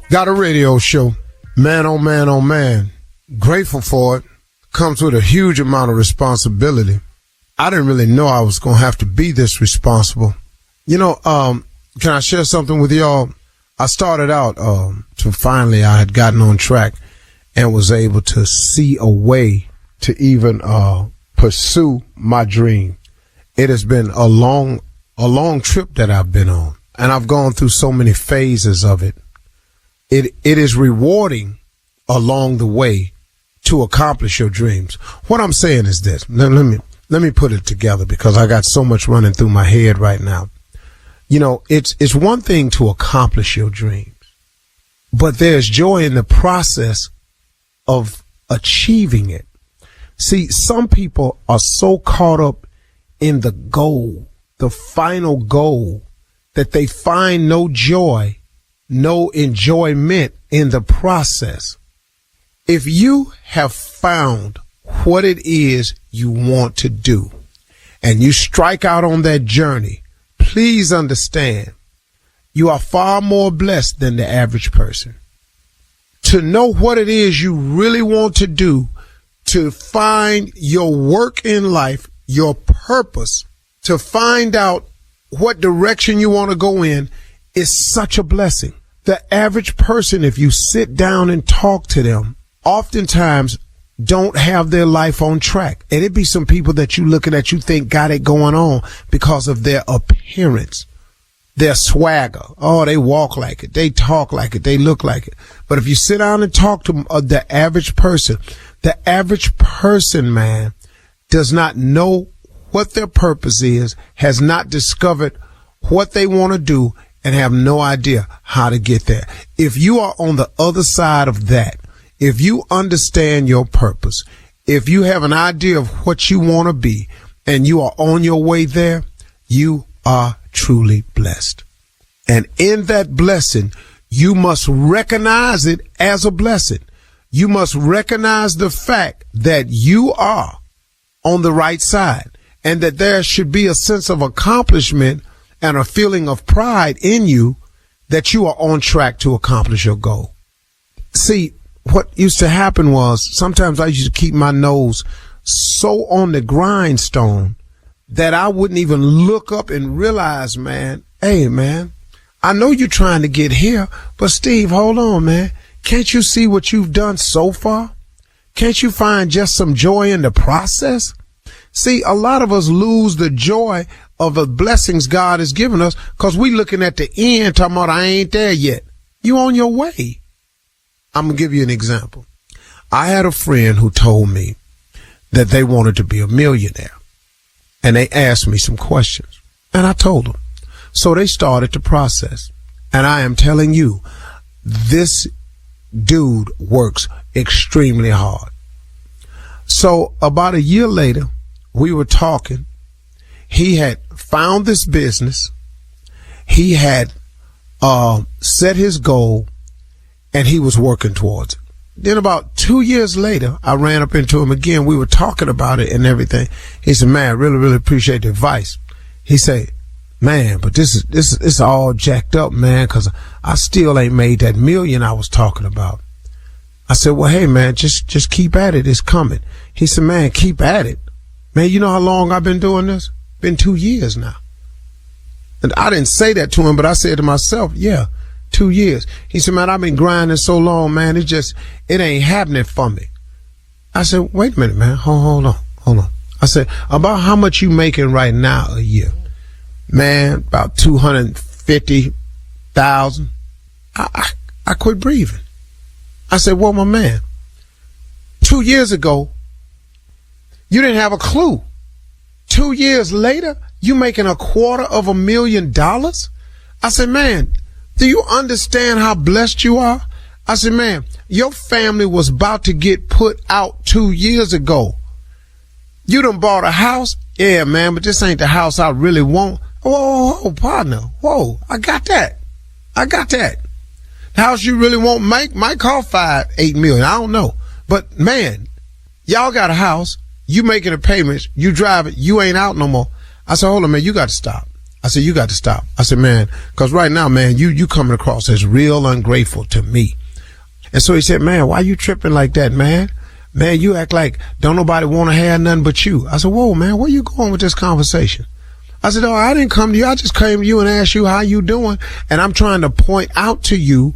Got a radio show. Man, oh man, oh man. Grateful for it. Comes with a huge amount of responsibility. I didn't really know I was going to have to be this responsible. You know, can I share something with y'all? I started out to finally I had gotten on track and was able to see a way to even pursue my dream. It has been a long trip that I've been on, and I've gone through so many phases of it. It is rewarding along the way to accomplish your dreams. What I'm saying is this. Let me put it together because I got so much running through my head right now. You know, it's one thing to accomplish your dreams, but there's joy in the process of achieving it. See, some people are so caught up in the goal, the final goal, that they find no joy, no enjoyment in the process. If you have found what it is you want to do and you strike out on that journey, please understand you are far more blessed than the average person. To know what it is you really want to do, to find your work in life, your purpose, to find out what direction you want to go in is such a blessing. The average person, if you sit down and talk to them, oftentimes don't have their life on track. And it be some people that you looking at, you think got it going on because of their appearance, their swagger. Oh, they walk like it. They talk like it. They look like it. But if you sit down and talk to the average person, man, does not know what their purpose is, has not discovered what they want to do, and have no idea how to get there. If you are on the other side of that, if you understand your purpose, if you have an idea of what you want to be, and you are on your way there, you are truly blessed. And in that blessing, you must recognize it as a blessing. You must recognize the fact that you are on the right side, and that there should be a sense of accomplishment and a feeling of pride in you that you are on track to accomplish your goal. See, what used to happen was sometimes I used to keep my nose so on the grindstone that I wouldn't even look up and realize, man, hey, man, I know you're trying to get here, but Steve, hold on, man. Can't you see what you've done so far? Can't you find just some joy in the process? See, a lot of us lose the joy of the blessings God has given us because we looking at the end talking about I ain't there yet. You on your way. I'm going to give you an example. I had a friend who told me that they wanted to be a millionaire, and they asked me some questions, and I told them. So they started the process, and I am telling you, this dude works extremely hard. So about a year later, we were talking. He had found this business. He had set his goal, and he was working towards it. Then about 2 years later, I ran up into him again. We were talking about it and everything. He said, man, I really, really appreciate the advice. He said, man, but this is all jacked up, man, because I still ain't made that million I was talking about. I said, well, hey, man, just keep at it. It's coming. He said, man, keep at it. Man, you know how long I've been doing this? Been 2 years now. And I didn't say that to him, but I said to myself, yeah, 2 years. He said, man, I've been grinding so long, man, it ain't happening for me. I said, wait a minute, man. Hold on. I said, about how much you making right now a year? Man, about 250,000. I quit breathing. I said, well, my man, 2 years ago, you didn't have a clue. 2 years later, you making $250,000? I said, man, do you understand how blessed you are? I said, man, your family was about to get put out 2 years ago. You done bought a house? Yeah, man, but this ain't the house I really want. Whoa, partner. Whoa, I got that. The house you really want might cost $8 million. I don't know. But man, y'all got a house. You making the payments. You drive it. You ain't out no more. I said, hold on, man, you got to stop. I said, you got to stop. I said, man, because right now, man, you coming across as real ungrateful to me. And so he said, man, why you tripping like that, man? Man, you act like don't nobody want to have nothing but you. I said, whoa, man, where you going with this conversation? I said, oh, I didn't come to you. I just came to you and asked you how you doing. And I'm trying to point out to you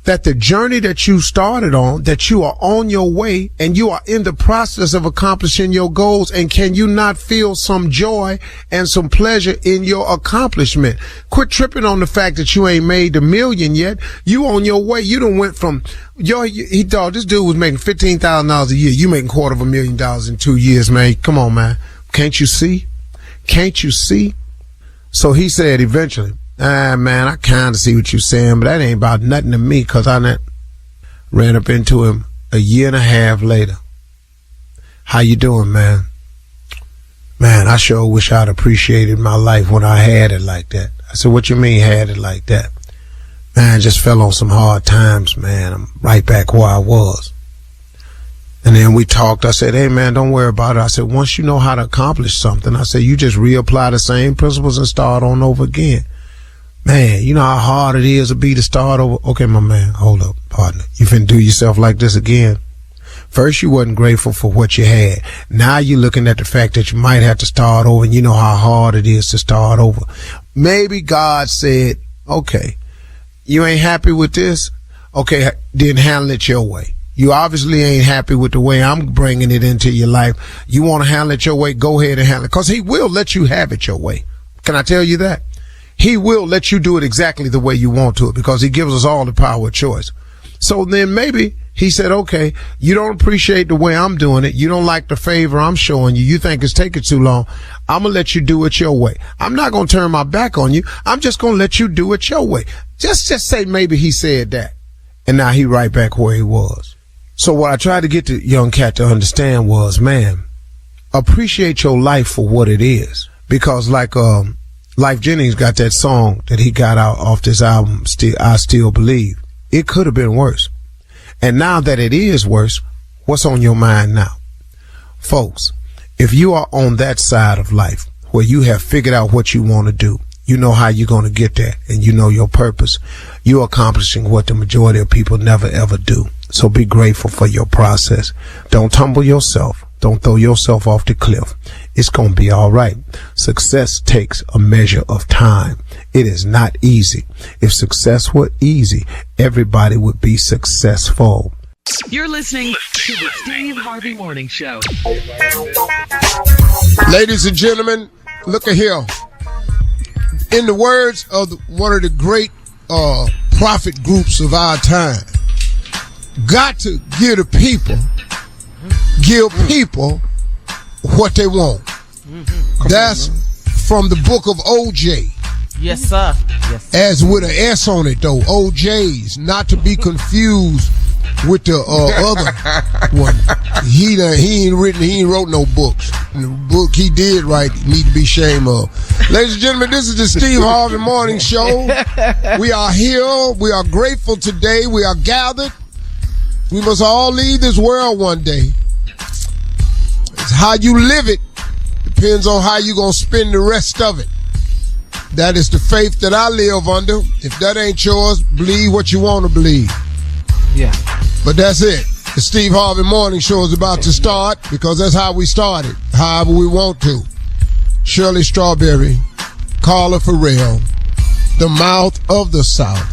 that the journey that you started on, that you are on your way and you are in the process of accomplishing your goals. And can you not feel some joy and some pleasure in your accomplishment? Quit tripping on the fact that you ain't made the million yet. You on your way. You done went from he thought this dude was making $15,000 a year. You making $250,000 in 2 years, man. Come on, man. Can't you see? Can't you see? So he said eventually, man, I kind of see what you're saying, but that ain't about nothing to me, because I ran up into him a year and a half later. How you doing, man? Man, I sure wish I'd appreciated my life when I had it like that. I said, what you mean had it like that? Man, I just fell on some hard times, man. I'm right back where I was. And then we talked. I said, hey, man, don't worry about it. I said, once you know how to accomplish something, I said, you just reapply the same principles and start on over again. Man, you know how hard it is to start over. Okay, my man, hold up, partner. You finna do yourself like this again? First, you wasn't grateful for what you had. Now you're looking at the fact that you might have to start over, and you know how hard it is to start over. Maybe God said, okay, you ain't happy with this? Okay, then handle it your way. You obviously ain't happy with the way I'm bringing it into your life. You want to handle it your way, go ahead and handle it. Because he will let you have it your way. Can I tell you that? He will let you do it exactly the way you want to it, because he gives us all the power of choice. So then maybe he said, okay, you don't appreciate the way I'm doing it. You don't like the favor I'm showing you. You think it's taking too long. I'm going to let you do it your way. I'm not going to turn my back on you. I'm just going to let you do it your way. Just say maybe he said that. And now he right back where he was. So what I tried to get the young cat to understand was, man, appreciate your life for what it is. Because like, Life Jennings got that song that he got out off this album, I Still Believe. It could have been worse. And now that it is worse, what's on your mind now? Folks, if you are on that side of life where you have figured out what you want to do, you know how you're going to get there, and you know your purpose, you're accomplishing what the majority of people never ever do. So be grateful for your process. Don't tumble yourself. Don't throw yourself off the cliff. It's going to be all right. Success takes a measure of time. It is not easy. If success were easy, everybody would be successful. You're listening to the Stave Harvey Morning Show. Ladies and gentlemen, look at here. In the words of one of the great prophet groups of our time, got to give people what they want. That's from the book of OJ. Yes, sir. Yes, sir. As with an S on it, though. OJ's, not to be confused with the other one. He ain't wrote no books. The book he did write need to be ashamed of. Ladies and gentlemen, this is the Steve Harvey Morning Show. We are here. We are grateful today. We are gathered. We must all leave this world one day. It's how you live it depends on how you gonna spend the rest of it. That is the faith that I live under. If that ain't yours, believe what you want to believe. Yeah. But that's it. The Steve Harvey Morning Show is about to start, because that's how we started, however we want to. Shirley Strawberry, Carla Farrell, the mouth of the South,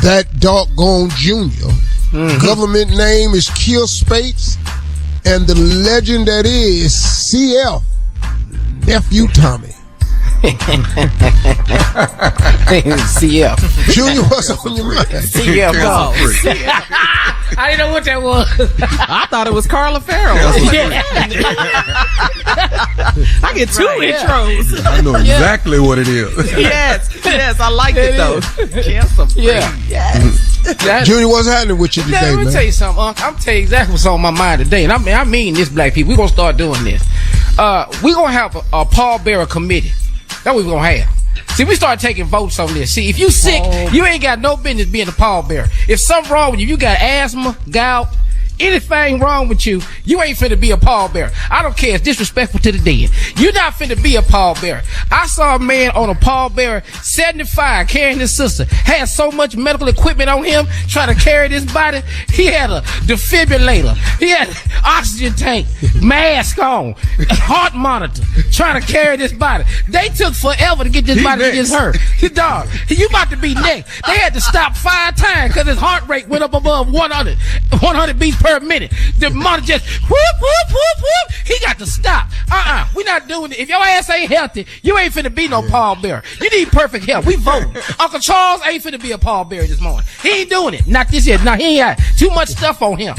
that doggone Junior. Government name is Kill Spates, and the legend that is CF, Nephew Tommy. CF. Junior, what's on your mind? CF. I didn't know what that was. I thought it was Carla Farrell. I get two intros. I know exactly what it is. Yes, I like it though. Cancer free. Yeah. Yes. Junior, what's happening with you today, Let me man? tell you something, Unc. I'm tell you exactly what's on my mind today, and I mean this, black people. We're gonna start doing this. We're gonna have a pallbearer committee. That's what we're gonna have. See, we start taking votes on this. See, if you sick, you ain't got no business being a pallbearer. If something wrong with you, you got asthma, gout, anything wrong with you, you ain't finna be a pallbearer. I don't care. It's disrespectful to the dead. You're not finna be a pallbearer. I saw a man on a pallbearer, 75, carrying his sister. Had so much medical equipment on him, trying to carry this body. He had a defibrillator. He had an oxygen tank, mask on, heart monitor, trying to carry this body. They took forever to get this body to get hurt. Dog, you about to be next. They had to stop 5 times because his heart rate went up above 100 beats per minute. The monitor just whoop, whoop, whoop, whoop. He got to stop. We not doing it. If your ass ain't healthy, you ain't finna be no pallbearer. You need perfect health. We voting. Uncle Charles ain't finna be a pallbearer this morning. He ain't doing it. Not this year. No, he ain't got too much stuff on him.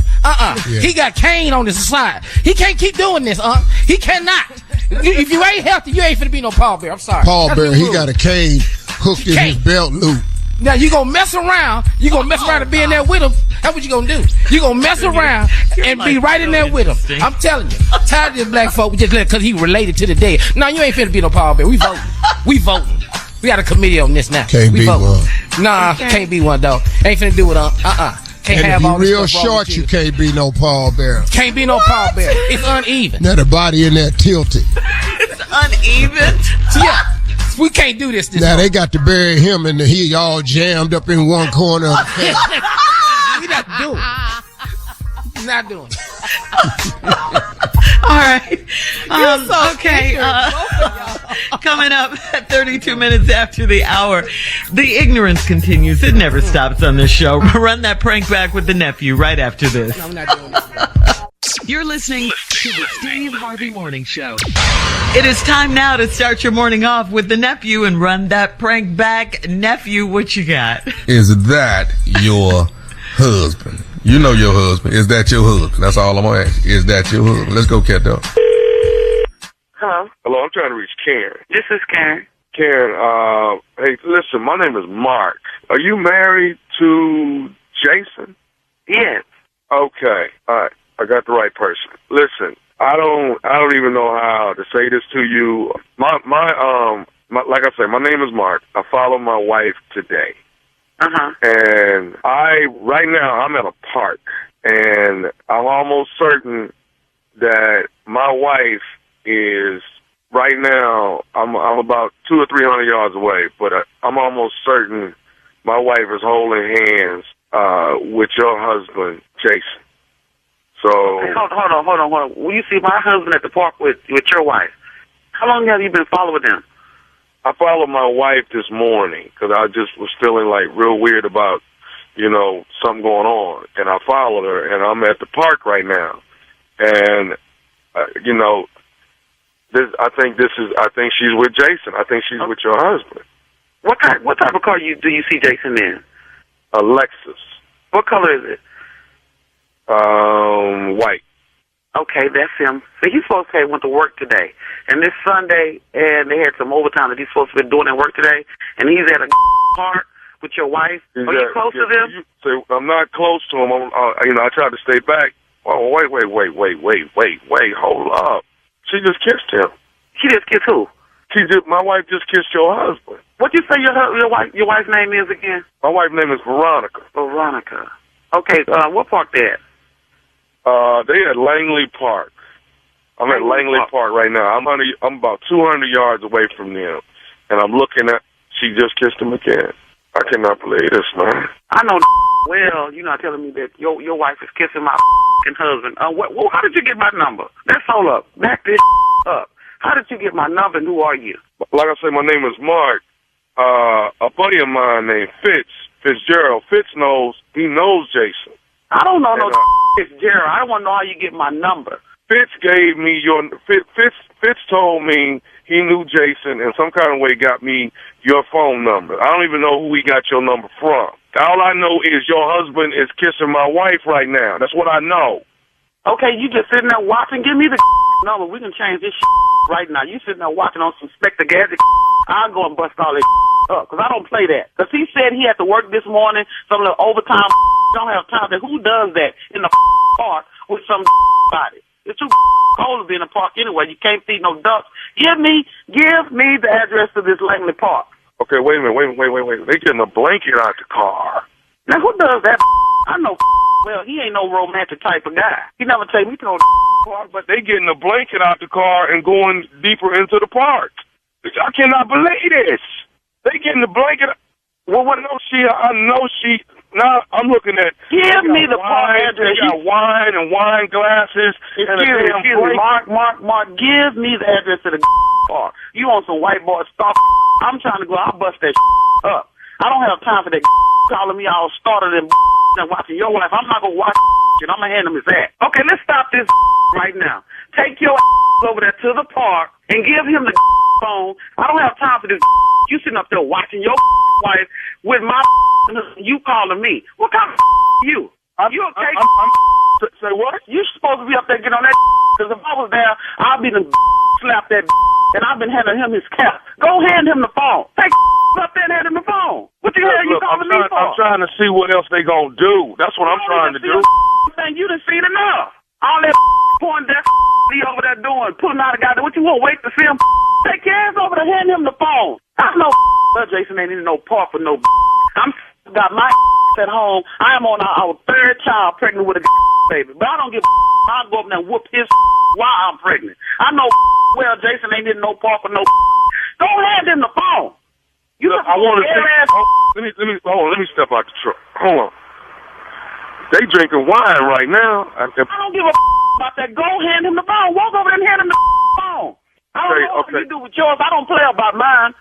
He got cane on his side. He can't keep doing this, He cannot. If you ain't healthy, you ain't finna be no pallbearer. I'm sorry. Pallbearer, he got a cane hooked in his belt loop. Now you gonna mess around. You gonna mess around and be in there with him. That's what you gonna do. You gonna mess around and be right in there with him. I'm telling you. I'm tired of this black folk just let because he related to the dead. No, you ain't finna be no pallbearer. We voting. We voting. We got a committee on this now. Can't be one. Nah, can't be one though. Ain't finna do it. Can't and have if all you this real stuff wrong short, with you can't be no pallbearer. Can't be no pallbearer. It's uneven. Now the body in there tilted. It's uneven. Yeah. We can't do this. Now they got to bury him and he all jammed up in one corner of the face. We not doing it. We're not doing it. All right. Okay. Coming up at 32 minutes after the hour, the ignorance continues. It never stops on this show. Run that prank back with the nephew right after this. No, we're not doing it. You're listening to the Stave Harvey Morning Show. It is time now to start your morning off with the nephew and run that prank back. Nephew, what you got? Is that your husband? You know your husband. Is that your husband? That's all I'm going to ask. Is that your husband? Let's go, cat dog. Hello? Hello, I'm trying to reach Karen. This is Karen. Karen, hey, listen, my name is Mark. Are you married to Jason? Yes. Okay, all right. I got the right person. Listen, I don't even know how to say this to you. My like I said, my name is Mark. I follow my wife today. And right now, I'm at a park, and I'm almost certain that my wife is, right now, I'm about 200 or 300 yards away, but I'm almost certain my wife is holding hands with your husband, Jason. So okay, hold on. Will you see my husband at the park with your wife? How long have you been following them? I followed my wife this morning because I just was feeling like real weird about, something going on, and I followed her, and I'm at the park right now, and I think she's with Jason. I think she's with your husband. What type of car do you see Jason in? A Lexus. What color is it? White. Okay, that's him. So he's supposed to have went to work today, and this Sunday, and they had some overtime that he's supposed to be doing at work today, and he's at a park with your wife. Are you close to them? I'm not close to him. I tried to stay back. Oh, wait, hold up. She just kissed him. She just kissed who? My wife just kissed your husband. What'd you say your wife's name is again? My wife's name is Veronica. Veronica. Okay, what park they at? They at Langley Park. I'm at Langley Park right now. I'm about 200 yards away from them, and I'm looking at. She just kissed him again. I cannot believe this, man. I know. Well, you're not telling me that your wife is kissing my husband. How did you get my number? Let's hold up. Back this up. How did you get my number, and who are you? Like I said, my name is Mark. A buddy of mine named Fitzgerald. He knows Jason. I don't know Fitzgerald. I want to know how you get my number. Fitz gave me Fitz told me he knew Jason and some kind of way got me your phone number. I don't even know who he got your number from. All I know is your husband is kissing my wife right now. That's what I know. Okay, you just sitting there watching. Give me the number. We can change this right now. You sitting there watching on some Spectre Gadget. I'll go and bust all this up because I don't play that. Because he said he had to work this morning, some little overtime. Don't have time. Who does that in the park with some body? It's too cold to be in the park anyway. You can't feed no ducks. Give me the address to this Langley Park. Okay, wait a minute. They getting a blanket out the car. Now, who does that? I know know well, he ain't no romantic type of guy. He never take me to no park, but they getting the blanket out the car and going deeper into the park. I cannot believe this. They getting the blanket. Well, what? I know she. Now I'm looking at. Give me the park address. You got wine and wine glasses. Excuse me, Mark. Give me the address to the park. You on some white boy stuff? I'm trying to go. I'll bust that up. I don't have time for that calling me all started and watching your wife. I'm not gonna watch and I'm gonna hand him his ass. Okay, let's stop this right now. Take your over there to the park and give him the phone. I don't have time for this. You sitting up there watching your wife with my you calling me. What kind of you? You okay? Say what? You supposed to be up there getting on that because if I was there, I'd be the slap that and I've been handing him his cap. Go hand him the phone. Take up there and hand him the phone. What the hell you calling me for? I'm trying to see what else they gonna do. That's what I'm trying to do. You done seen enough. All that porn that over there doing, pulling out a guy. What you want? Wait to see him? Take your hands over there, hand him the phone. I know Jason ain't in no park for no. I'm got my at home. I am on our third child pregnant with a baby, but I don't give. I'll go up there and whoop his while I'm pregnant. I know well Jason ain't in no park for no. Go hand him the phone. You look, I want to see. Let me step out the truck. Hold on. They drinking wine right now. I don't give a about that. Go hand him the phone. Walk over there and hand him the phone. I don't know what you do with yours. I don't play about mine.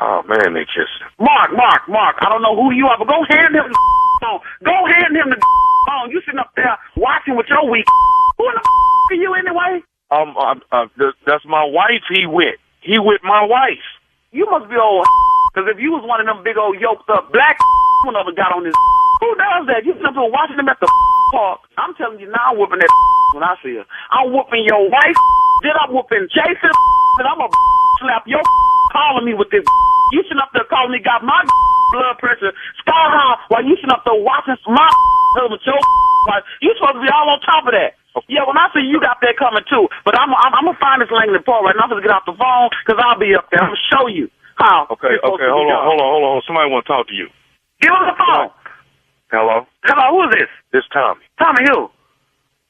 Oh man, they kissing. Mark. I don't know who you are, but go hand him the phone. Go hand him the phone. You sitting up there watching with your weak. Who in the are you anyway? That's my wife. He with my wife. You must be old. Because if you was one of them big old yoked up black one of them got on this. Who does that? You sitting up there watching them at the park. I'm telling you now, I'm whooping that when I see her. I'm whooping your wife. Then I'm whooping Jason. And I'm going to slap your calling me with this. You sitting up there calling me, got my blood pressure sky high while you sitting up there watching my with your wife. You supposed to be all on top of that. Yeah, when I see you got that coming too. But I'm going to find this Langley Park right now. I'm going to get off the phone because I'll be up there. I'm going to show you how. Okay, hold on. Somebody want to talk to you. Give him the phone. Hello, who is this? This Tommy. Tommy who?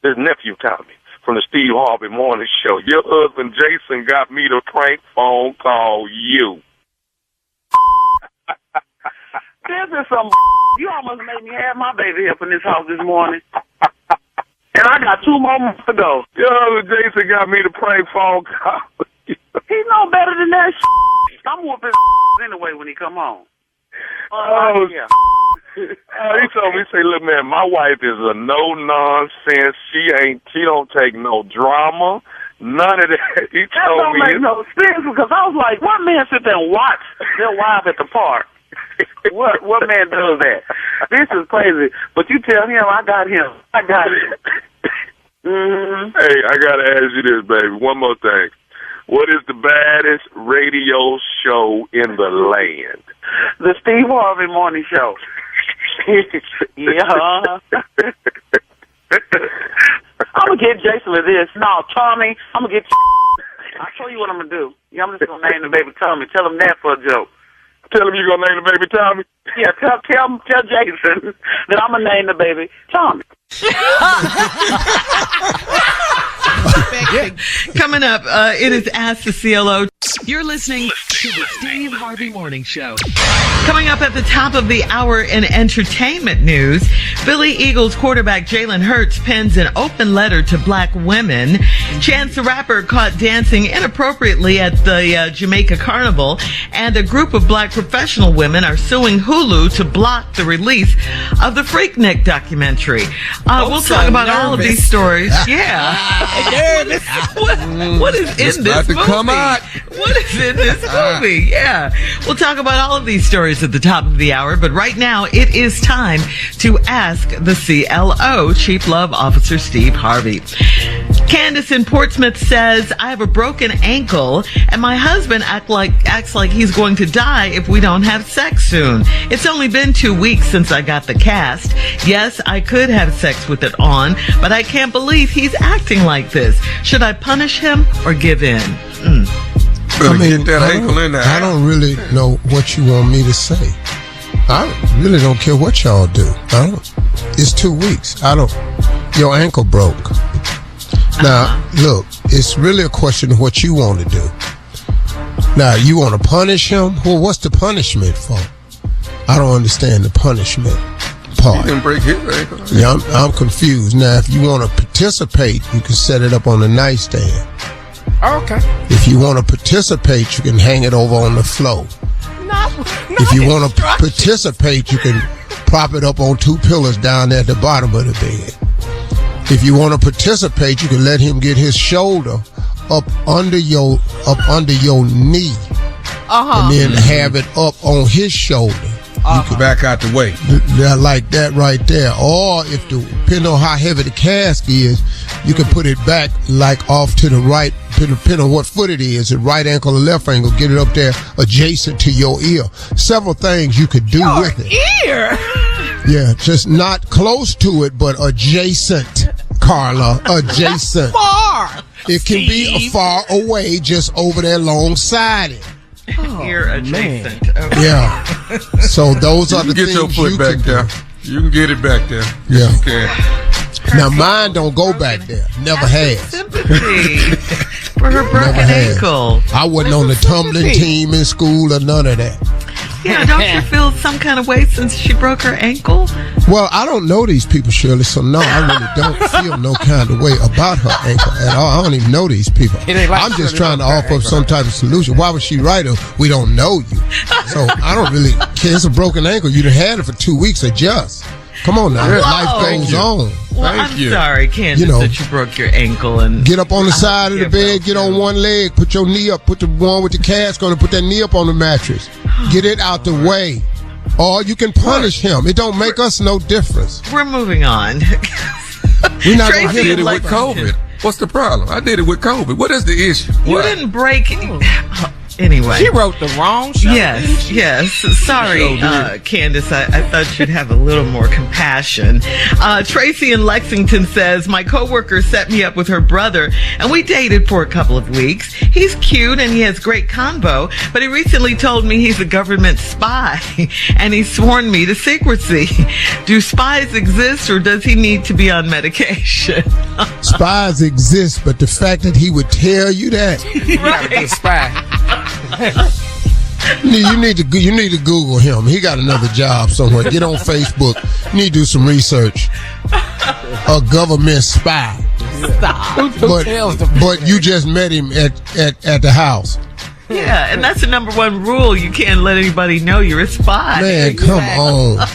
This nephew Tommy from the Steve Harvey Morning Show. Your husband Jason got me to prank phone call you. This is some you almost made me have my baby up in this house this morning. And I got 2 more months to go. Your husband Jason got me to prank phone call you. He's no better than that. I'm whooping anyway when he come home. Yeah. He told me, look, man, my wife is a no-nonsense. She don't take no drama, none of that. He told me. That don't make no sense because I was like, what man sit there and watch their wife at the park? What man does that? This is crazy. But you tell him, I got him. Mm-hmm. Hey, I got to ask you this, baby. One more thing. What is the baddest radio show in the land? The Steve Harvey Morning Show. Yeah. I'm going to get Jason with this. No, Tommy, I'm going to get I'll show you what I'm going to do. Yeah, I'm just going to name the baby Tommy. Tell him that for a joke. Tell him you're going to name the baby Tommy? Yeah, tell Jason that I'm going to name the baby Tommy. Coming up, it is Ask the CLO. You're listening to the Steve Harvey Morning Show. Coming up at the top of the hour in entertainment news, Philly Eagles quarterback Jalen Hurts pens an open letter to black women. Chance the Rapper caught dancing inappropriately at the Jamaica Carnival, and a group of black professional women are suing Hulu to block the release of the Freaknik documentary. We'll talk about all of these stories. Yeah. What is in this movie? Come out. What is in this movie? Yeah. We'll talk about all of these stories at the top of the hour, but right now it is time to ask the CLO, Chief Love Officer Steve Harvey. Candace in Portsmouth says, I have a broken ankle and my husband acts like he's going to die if we don't have sex soon. It's only been 2 weeks since I got the cast. Yes, I could have sex with it on, but I can't believe he's acting like this. Should I punish him or give in? I don't really know what you want me to say. I really don't care what y'all do. It's 2 weeks. Your ankle broke. Now, look, it's really a question of what you want to do. Now, you want to punish him? Well, what's the punishment for? I don't understand the punishment part. He didn't break his ankle. Yeah, I'm confused. Now, if you want to participate, you can set it up on the nightstand. Okay. If you want to participate, you can hang it over on the floor. If you want to participate, you can prop it up on 2 pillars down there at the bottom of the bed. If you want to participate, you can let him get his shoulder up under your knee, and then have it up on his shoulder. You can back out the way. Like that right there. Or if depending on how heavy the cask is, you can put it back like off to the right, depending on what foot it is, the right ankle or left ankle, get it up there adjacent to your ear. Several things you could do with it. Ear? Yeah, just not close to it, but adjacent, Carla. Adjacent. Far. It can be far away, just over there alongside it. Ear adjacent. Okay. Yeah. So those are the things you can get your foot back there. You can get it back there. Yeah. You can. Now mine don't go back there. Never has. Sympathy for her broken ankle. I wasn't on the tumbling team in school or none of that. Yeah, don't you feel some kind of way since she broke her ankle? Well, I don't know these people, Shirley, so no, I really don't feel no kind of way about her ankle at all. I don't even know these people. I'm just trying to offer up some type of solution. Why would she write her? We don't know you. So I don't really care. It's a broken ankle. You'd have had it for 2 weeks. Adjust. Come on now. Whoa. Life goes on. Well, I'm sorry, Candace, that you broke your ankle. And get up on the side of the bed, get on one leg, put your knee up, put the one with the cast on it, put that knee up on the mattress. Get it out the way. Or you can punish him. It don't make us no difference. We're moving on. We're not I did it with COVID. What's the problem? I did it with COVID. What is the issue? You didn't break... Anyway. She wrote the wrong show. Yes. Sorry, Candace. I thought you'd have a little more compassion. Tracy in Lexington says, my coworker set me up with her brother, and we dated for a couple of weeks. He's cute, and he has great convo, but he recently told me he's a government spy, and he's sworn me to secrecy. Do spies exist, or does he need to be on medication? Spies exist, but the fact that he would tell you that. Right. A spy. You need to Google him. He got another job somewhere. Get on Facebook. You need to do some research. A government spy. Stop. But you just met him at the house. Yeah, and that's the number one rule. You can't let anybody know you're a spy. Man, come on.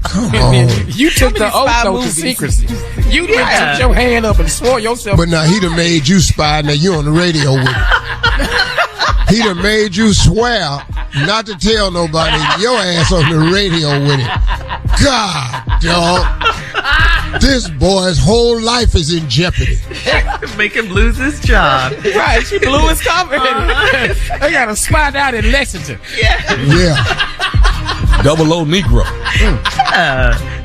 Come on. You took the oath to secrecy. You didn't put your hand up and swore yourself. But now he done made you spy. Now you on the radio with it. He done made you swear not to tell nobody your ass on the radio with it. God, dog. This boy's whole life is in jeopardy. Make him lose his job. Right, she blew his cover. They got a spy down in Lexington. Yeah. Double O Negro.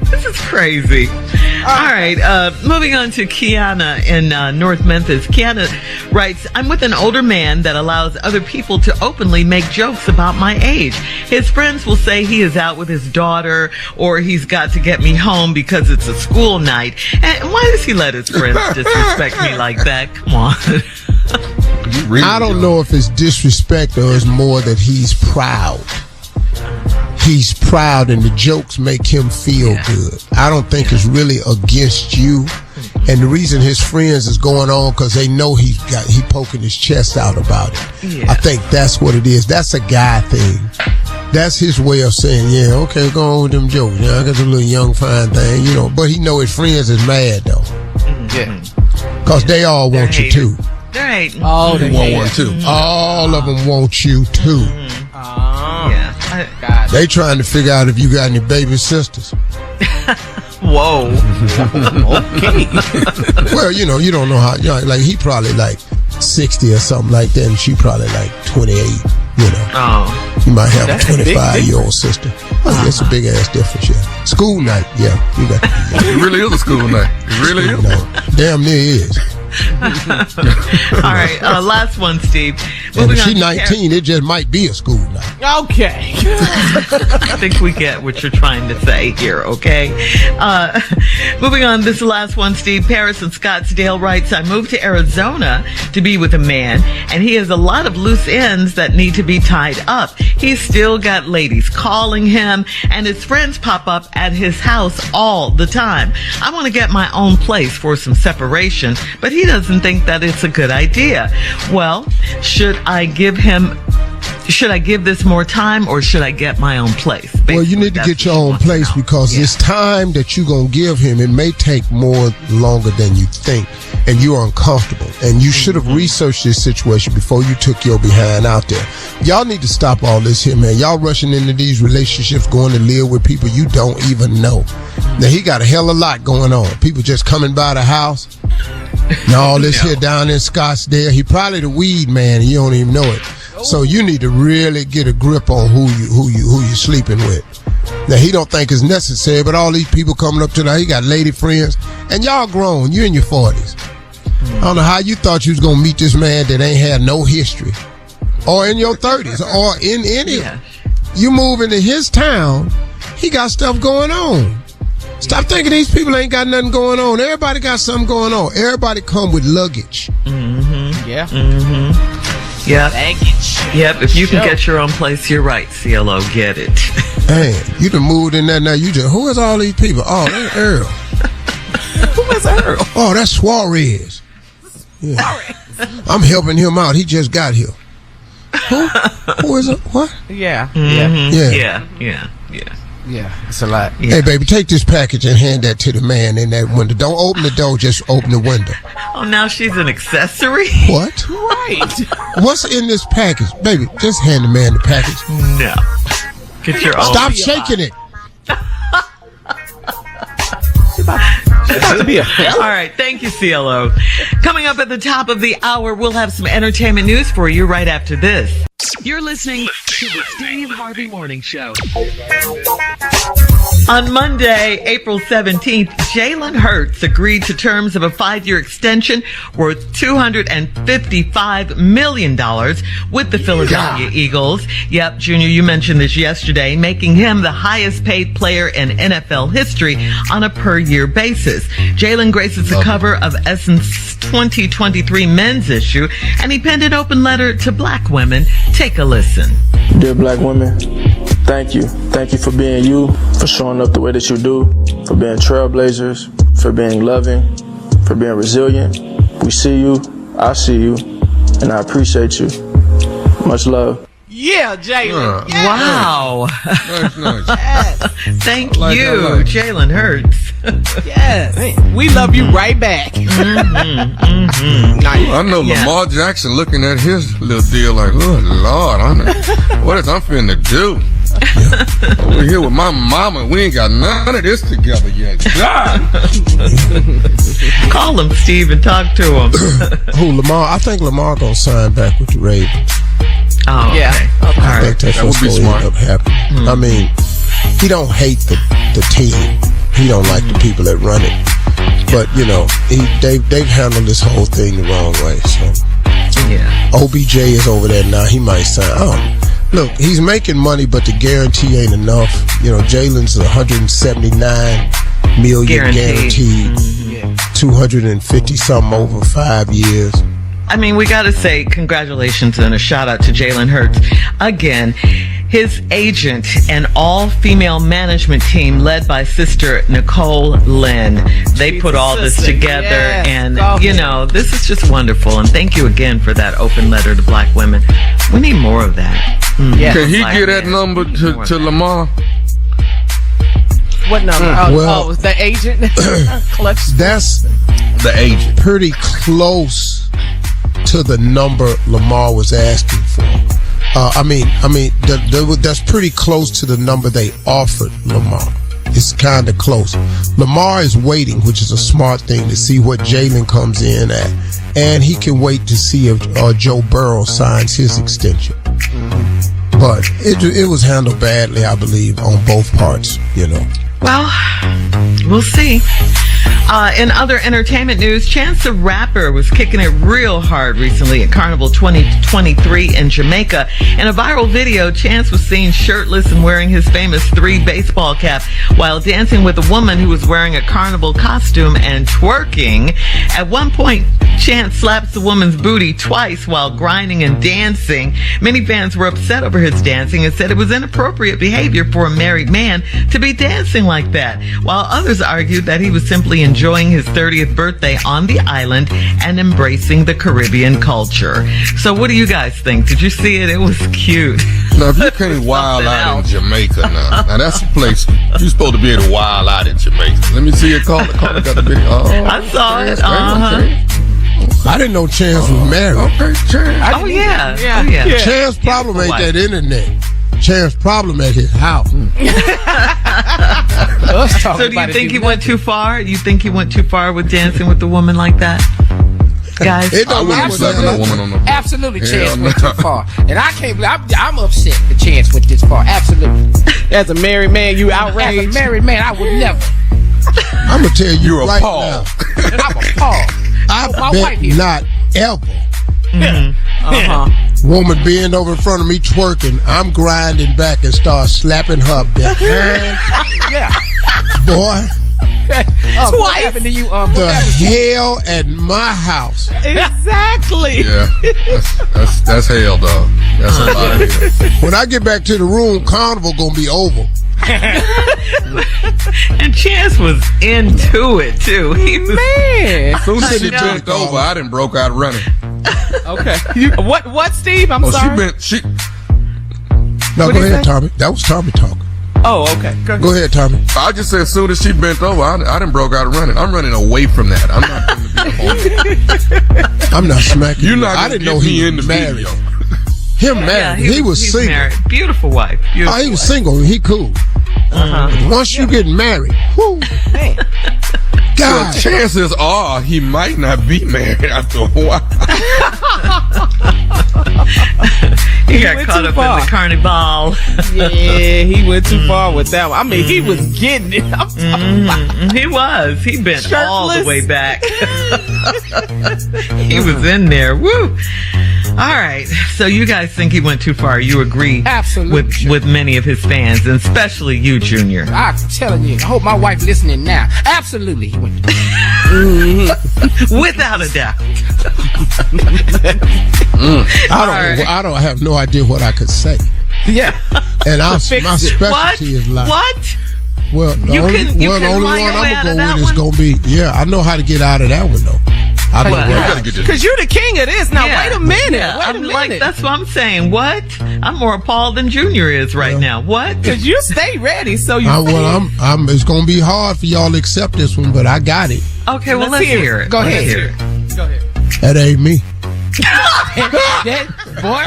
This is crazy. All right, moving on to Kiana in North Memphis. Kiana writes, I'm with an older man that allows other people to openly make jokes about my age. His friends will say he is out with his daughter, or he's got to get me home because it's a school night. And why does he let his friends disrespect me like that? Come on. I don't know if it's disrespect or it's more that he's proud. He's proud and the jokes make him feel good. I don't think it's really against you. And the reason his friends is going on because they know he poking his chest out about it. Yeah. I think that's what it is. That's a guy thing. That's his way of saying, yeah, okay, go on with them jokes. Yeah, I got a little young fine thing, But he know his friends is mad though. Yeah. Because they all want you too. They're hating. Oh, they want one too. All of them want you too. Yeah. They trying to figure out if you got any baby sisters. Whoa. Okay. Well, you don't know how. Like he probably like 60 or something like that, and she probably like 28. Oh. You might have a 25-year-old sister. Oh, that's a big ass difference. Yeah. School night. Yeah, you got. It really is a school night. It really is. Damn near is. All right, last one, Steve. And if she's 19, it just might be a school now. Okay. I think we get what you're trying to say here, okay? Moving on, this last one, Steve. Paris in Scottsdale writes, I moved to Arizona to be with a man, and he has a lot of loose ends that need to be tied up. He's still got ladies calling him, and his friends pop up at his house all the time. I want to get my own place for some separation, but he doesn't think that it's a good idea. Well, should I give this more time, or should I get my own place? Basically, well, you need to get your own place because this time that you're going to give him, it may take longer than you think, and you're uncomfortable. And you should have researched this situation before you took your behind out there. Y'all need to stop all this here, man. Y'all rushing into these relationships, going to live with people you don't even know. Now, he got a hell of a lot going on. People just coming by the house. And all this here down in Scottsdale. He probably the weed man, and you don't even know it. So you need to really get a grip on who you sleeping with. Now, he don't think it's necessary, but all these people coming up to now, he got lady friends, and y'all grown. You in your 40s. I don't know how you thought you was gonna meet this man that ain't had no history, or in your 30s, or in any. You move into his town, he got stuff going on. Stop thinking these people ain't got nothing going on. Everybody got something going on. Everybody come with luggage. Yeah. Yep. Yep. If you can get your own place, you're right. CLO, get it. Man, you done moved in there now. Who is all these people? Oh, that's Earl. Who is Earl? Oh, that's Suarez. Yeah. I'm helping him out. He just got here. Who is it? What? Yeah. Yeah, it's a lot. Hey, baby, take this package and hand that to the man in that window. Don't open the door, just open the window. Oh, now she's an accessory? What? Right. What's in this package? Baby, just hand the man the package. No. Get your own. Stop shaking it. All right, thank you, CLO. Coming up at the top of the hour, we'll have some entertainment news for you right after this. You're listening to the Steve Harvey Morning Show. On Monday, April 17th, Jalen Hurts agreed to terms of a 5-year extension worth $255 million with the Philadelphia Eagles. Yep, Junior, you mentioned this yesterday, making him the highest paid player in NFL history on a per-year basis. Jalen graces the cover of Essence 2023 men's issue, and he penned an open letter to black women. Take a listen. Dear black women, thank you. Thank you for being you, for showing up the way that you do, for being trailblazers, for being loving, for being resilient. We see you, I see you, and I appreciate you. Much love. Yeah, Jalen. Wow. Nice. Yes. Thank you, Jalen Hurts. Yes. We love you right back. Nice. I know Lamar Jackson looking at his little deal like, oh, Lord, what is I'm finna do? Over here with my mama, we ain't got none of this together yet. God. Call him, Steve, and talk to him. Who, Lamar? I think Lamar gonna sign back with the Ravens. Oh, okay. Yeah. Okay. I think that's what's going to end up happening. I mean, he don't hate the team. He don't like the people that run it. But, you know, they've handled this whole thing the wrong way. So, yeah. OBJ is over there now. He might sign. Look, he's making money, but the guarantee ain't enough. You know, Jalen's $179 million guaranteed. 250 something over 5 years. I mean, we got to say congratulations and a shout out to Jalen Hurts. Again, his agent and all-female management team led by sister Nicole Lynn. They put all this together, and, you know, this is just wonderful. And thank you again for that open letter to black women. We need more of that. Yeah. Can he get that number to Lamar? What number? The agent? That's the agent. Pretty close to the number Lamar was asking for. That's pretty close to the number they offered Lamar. It's kind of close. Lamar is waiting, which is a smart thing, to see what Jalen comes in at. And he can wait to see if Joe Burrow signs his extension. But it was handled badly, I believe, on both parts, you know. Well, we'll see. In other entertainment news, Chance the Rapper was kicking it real hard recently at Carnival 2023 in Jamaica. In a viral video, Chance was seen shirtless and wearing his famous 3 baseball cap while dancing with a woman who was wearing a carnival costume and twerking. At one point, Chance slaps the woman's booty twice while grinding and dancing. Many fans were upset over his dancing and said it was inappropriate behavior for a married man to be dancing like that, while others argued that he was simply enjoying his 30th birthday on the island and embracing the Caribbean culture. So what do you guys think? Did you see it? It was cute. Now, if you can't wild out in Jamaica now that's a place you're supposed to be able to wild out in Jamaica. Let me see it. Caller got the video. I saw it. I didn't know Chance was married. Okay, Chance. Oh, yeah. Chance problem ain't that internet. Chance problem at his house. So do you think he went too far? You think he went too far with dancing with the woman like that? Guys, It don't matter. Absolutely, Chance went too far. And I can't believe, I'm upset that Chance went this far. Absolutely. As a married man, you outraged? As a married man, I would never. I'm going to tell you You're right appalled. now. I'm appalled. I my bet wife here. not ever. Uh-huh. Woman bend over in front of me twerking, I'm grinding back and start slapping her behind. Yeah. Boy, What happened to you? the hell at my house. Exactly. Yeah, that's hell, dog. That's a lot of hell. When I get back to the room, Carnival gonna be over. and Chance was into it too. He was, Man. As soon as she I know. bent over, I done broke out running. Okay. What, Steve? I'm Oh, sorry. No, What'd go he ahead, say? Tommy. That was Tommy talking. Oh, okay. Go ahead, Tommy. I just said as soon as she bent over, I done broke out running. I'm running away from that. I'm not going to be home. I'm not smacking You're you. not I going to didn't know get me he in the was married. video. Him married. He was he's single. married. Beautiful wife. Beautiful He was wife. single. He cool. But once you get married, whoo, Man. God. The chances are he might not be married after a while. He got went caught too up far. in the carnival. Yeah, he went too far with that one. I mean, he was getting it. I'm talking about. He was. He bent all the Shirtless. way back. He was in there. Woo. All right. So you guys think he went too far. You agree Absolutely. with many of his fans, and especially you, Junior. I'm telling you. I hope my wife listening now. Absolutely, he went. Without a doubt. I don't have no idea what I could say. Yeah. And my Fix it. specialty What? is like, What? well, the You only, can- you well, the can only lie one your way I'm out gonna of go that with is one? gonna be, I know how to get out of that one though. I know What? You what. gotta get this. Because you're the king of this. Now, Yeah. wait a minute. Yeah, Wait a I'm minute. like, that's what I'm saying. What? I'm more appalled than Junior is right now. What? Because you stay ready, so you Well, I'm. It's gonna be hard for y'all to accept this one, but I got it. Okay, well, Let's let's hear it. Go Let's ahead. hear it. Go ahead. That ain't me. That, boy,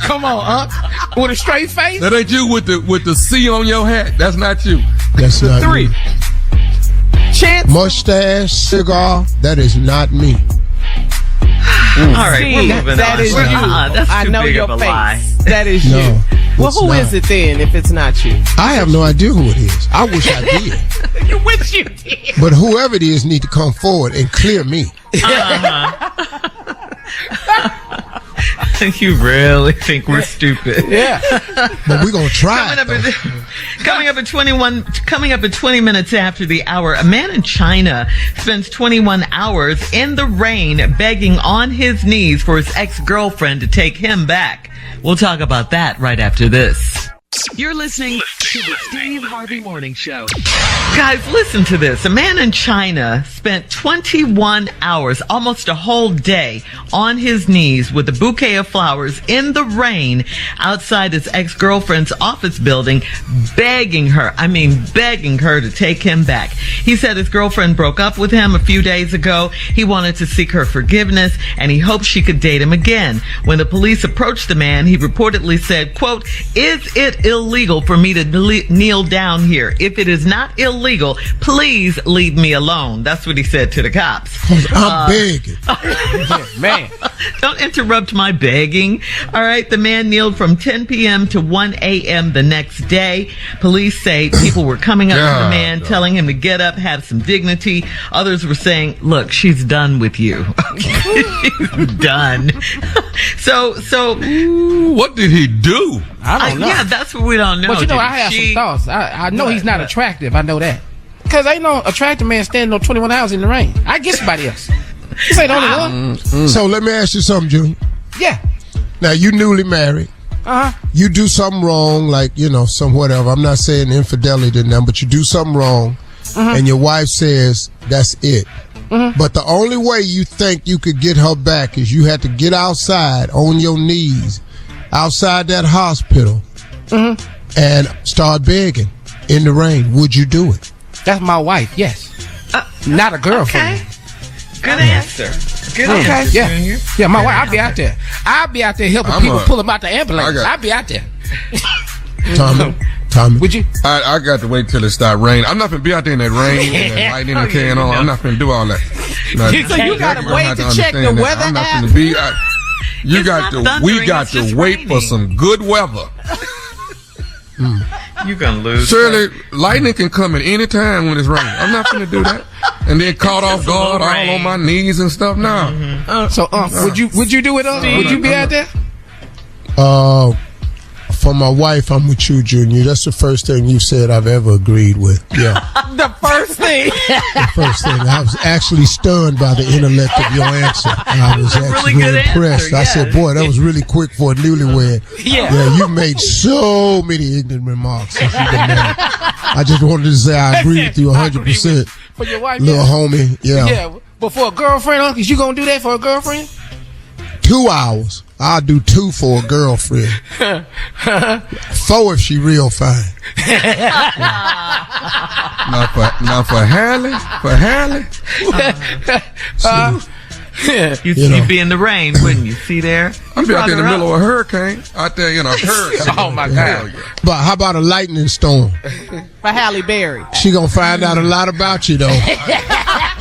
come on, with a straight face. That ain't you with the C on your hat. That's not you. That's not Three. me. Chance. Mustache, cigar. That is not me. All right, we're See, moving that on. is We're- you. That's I too know big your of a face. lie. That is No, you. Well, it's who not. is it then if it's not you? I have no idea who it is. I wish I did. You wish you did. But whoever it is need to come forward and clear me. You really think we're stupid? Yeah. But we're gonna try it. though. Coming up at 20 minutes after the hour, a man in China spends 21 hours in the rain begging on his knees for his ex-girlfriend to take him back. We'll talk about that right after this. You're listening to the Steve Harvey Morning Show. Guys, listen to this. A man in China spent 21 hours, almost a whole day, on his knees with a bouquet of flowers in the rain outside his ex-girlfriend's office building, begging her to take him back. He said his girlfriend broke up with him a few days ago. He wanted to seek her forgiveness, and he hoped she could date him again. When the police approached the man, he reportedly said, quote, "Is it illegal for me to kneel down here. If it is not illegal, please leave me alone. That's what he said to the cops. I'm begging. Man. Don't interrupt my begging. All right. The man kneeled from 10 p.m. to 1 a.m. the next day. Police say people were coming up to the man, telling him to get up, have some dignity. Others were saying, look, she's done with you. She's done. So what did he do? I don't know. Yeah, that's what we don't know. But I have some thoughts. I know he's not attractive. I know that. Because ain't no attractive man standing on 21 hours in the rain. I get somebody else. This ain't only one. So let me ask you something, Junior. Yeah. Now, you newly married. You do something wrong, like, some whatever. I'm not saying infidelity to them, but you do something wrong, and your wife says that's it. But the only way you think you could get her back is you had to get outside on your knees, outside that hospital, and start begging in the rain. Would you do it? That's my wife, yes. Not a girlfriend. Okay. Good answer. Good answer, Junior. Yeah, my wife, I'll be out there. I'll be out there helping people pull them out the ambulance. I'll be out there. Tommy. Would you? I got to wait till it start raining. I'm not going to be out there in that rain and that lightning and carrying on. I'm not going to do all that. So you got to wait to check the weather I'm not app? going to be... we got to wait for some good weather. You're going to lose. Shirley, lightning can come at any time when it's raining. I'm not going to do that. And then caught off guard all on my knees and stuff. No. So, would you do it? Would you be out there? For my wife, I'm with you, Junior. That's the first thing you said I've ever agreed with. Yeah. The first thing. The first thing. I was actually stunned by the intellect of your answer. I was actually really impressed. I said, boy, that was really quick for a newlywed. Yeah, you made so many ignorant remarks since you've been married. I just wanted to say I agree with you 100%. For your wife, little homie, Yeah, but for a girlfriend, Uncle, you gonna do that for a girlfriend? 2 hours. I'll do 2 for a girlfriend. 4 if she real fine. Now for Hallie? You'd be in the rain, wouldn't you? See there? I'd be out there in the middle of a hurricane. Out there, hurricane. Oh, my God. But how about a lightning storm? For Halle Berry. She gonna find out a lot about you, though.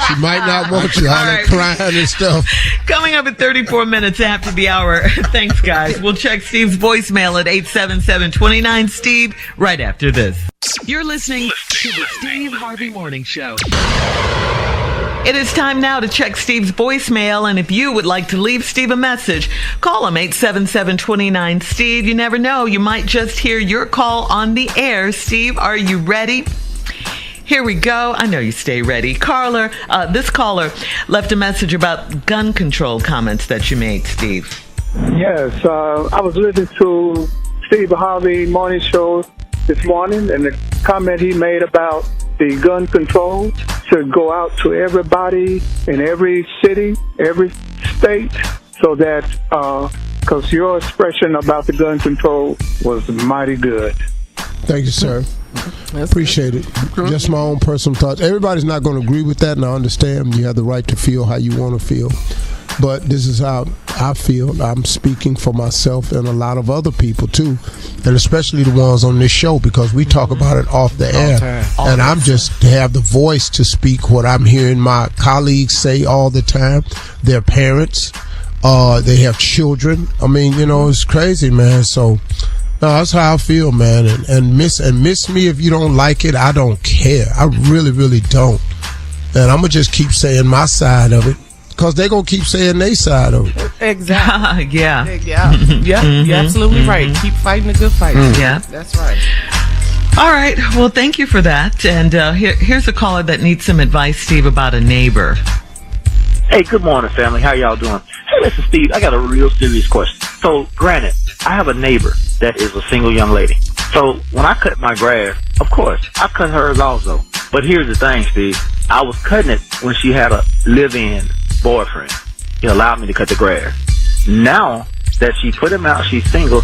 She might not want you. All that crying and stuff. Coming up at 34 minutes after the hour. Thanks, guys. We'll check Steve's voicemail at 877-29-STEVE right after this. You're listening to the Steve Harvey Morning Show. It is time now to check Steve's voicemail, and if you would like to leave Steve a message, call him 877-29-STEVE. You never know, you might just hear your call on the air. Steve, are you ready? Here we go. I know you stay ready. This caller left a message about gun control comments that you made, Steve. Yes, I was listening to Steve Harvey Morning Show this morning, and the comment he made about the gun control should go out to everybody in every city, every state, so that, because your expression about the gun control was mighty good. Thank you, sir. Appreciate it. Just my own personal thoughts. Everybody's not going to agree with that, and I understand you have the right to feel how you want to feel. But this is how I feel. I'm speaking for myself and a lot of other people, too, and especially the ones on this show, because we talk about it off the air. And I'm just to have the voice to speak what I'm hearing my colleagues say all the time. Their parents, they have children. I mean, it's crazy, man. So, no, that's how I feel, man. And miss me if you don't like it. I don't care. I really, really don't. And I'm going to just keep saying my side of it, because they're going to keep saying their side of it. Exactly. Yeah. You're absolutely right. Keep fighting the good fight. Yeah. That's right. All right. Well, thank you for that. And here's a caller that needs some advice, Steve, about a neighbor. Hey, good morning, family. How y'all doing? Hey, listen, Steve, I got a real serious question. So, granted, I have a neighbor that is a single young lady. So, when I cut my grass, of course, I cut hers also. But here's the thing, Steve. I was cutting it when she had a live-in boyfriend. He allowed me to cut the grass. Now that she put him out, she's single,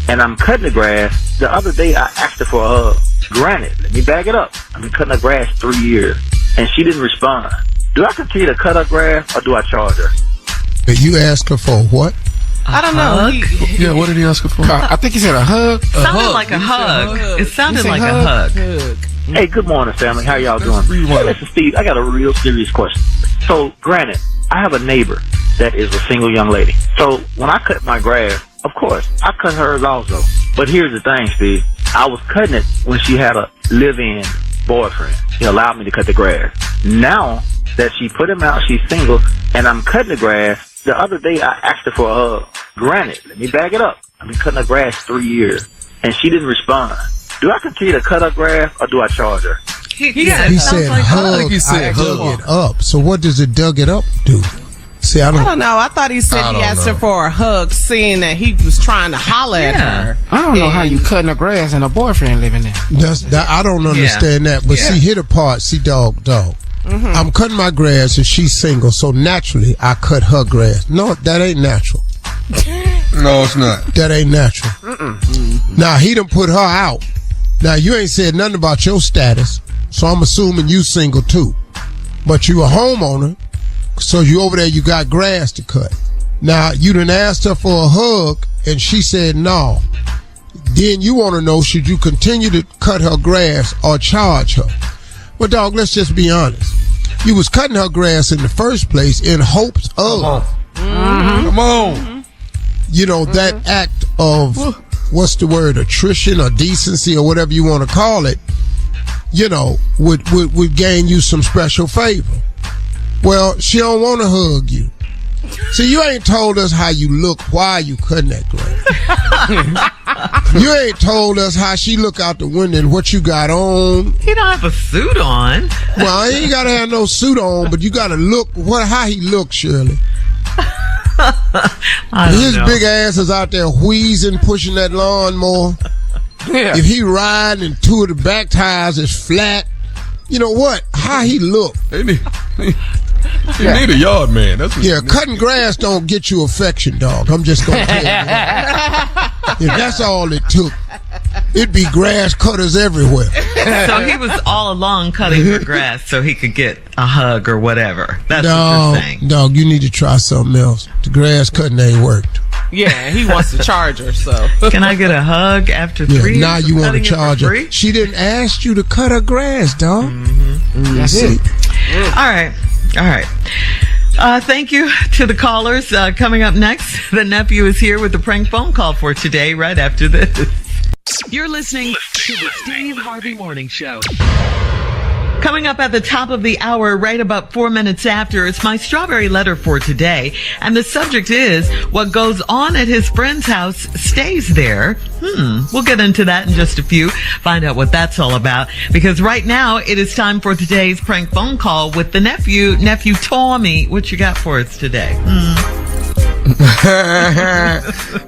and I'm cutting the grass. The other day, I asked her for a hug. Granted, let me back it up. I've been cutting her grass 3 years, and she didn't respond. Do I continue to cut her grass, or do I charge her? But you ask her for what? I don't know. Yeah, what did he ask her for? I think he said a hug. Sounded like a hug. It sounded like a hug. Hey, good morning, family. How y'all doing? Listen, Steve, I got a real serious question. So, granted, I have a neighbor that is a single young lady. So, when I cut my grass, of course, I cut hers also. But here's the thing, Steve. I was cutting it when she had a live-in boyfriend. He allowed me to cut the grass. Now that she put him out, she's single, and I'm cutting the grass. The other day, I asked her for a hug. Granted, let me back it up. I've been cutting her grass 3 years, and she didn't respond. Do I continue to cut her grass, or do I charge her? He said hug. I think he said dug it up. So what does it dug it up do? See, I don't know. I thought he said he asked her for a hug, seeing that he was trying to holler at her. I don't know how you cutting her grass and her boyfriend living there. I don't understand that. But see, hit a part. See, dog. Mm-hmm. I'm cutting my grass and she's single, so naturally I cut her grass. No, that ain't natural. No, it's not. That ain't natural. Now, he done put her out. Now, you ain't said nothing about your status, so I'm assuming you single too. But you a homeowner, so you over there, you got grass to cut. Now, you done asked her for a hug, and she said no. Then you want to know, should you continue to cut her grass or charge her? Well, dog, let's just be honest. You was cutting her grass in the first place in hopes of. Come on. You know, that act of, what's the word, attrition or decency or whatever you want to call it, you know, would gain you some special favor. Well, she don't want to hug you. See, you ain't told us how you look while you cutting that grass. You ain't told us how she look out the window and what you got on. He don't have a suit on. Well, he ain't got to have no suit on, but you got to look how he looks, Shirley. His big ass is out there wheezing, pushing that lawnmower. Yeah. If he riding and two of the back tires is flat, you know what? How he look? He need a yard man. That's what cutting grass don't get you affection, dog. I'm just gonna tell you that. If that's all it took, it'd be grass cutters everywhere. So he was all along cutting her grass so he could get a hug or whatever. That's what you're saying. Dog, you need to try something else. The grass cutting ain't worked. Yeah, he wants to charge her, so. Can I get a hug after 3 years? Now you want to charge her. She didn't ask you to cut her grass, dog. That's it. All right. Thank you to the callers. Coming up next, the nephew is here with the prank phone call for today, right after this. You're listening to the Steve Harvey Morning Show. Coming up at the top of the hour, right about 4 minutes after, it's my strawberry letter for today. And the subject is, what goes on at his friend's house stays there. We'll get into that in just a few, find out what that's all about. Because right now, it is time for today's prank phone call with the nephew. Nephew Tommy, what you got for us today?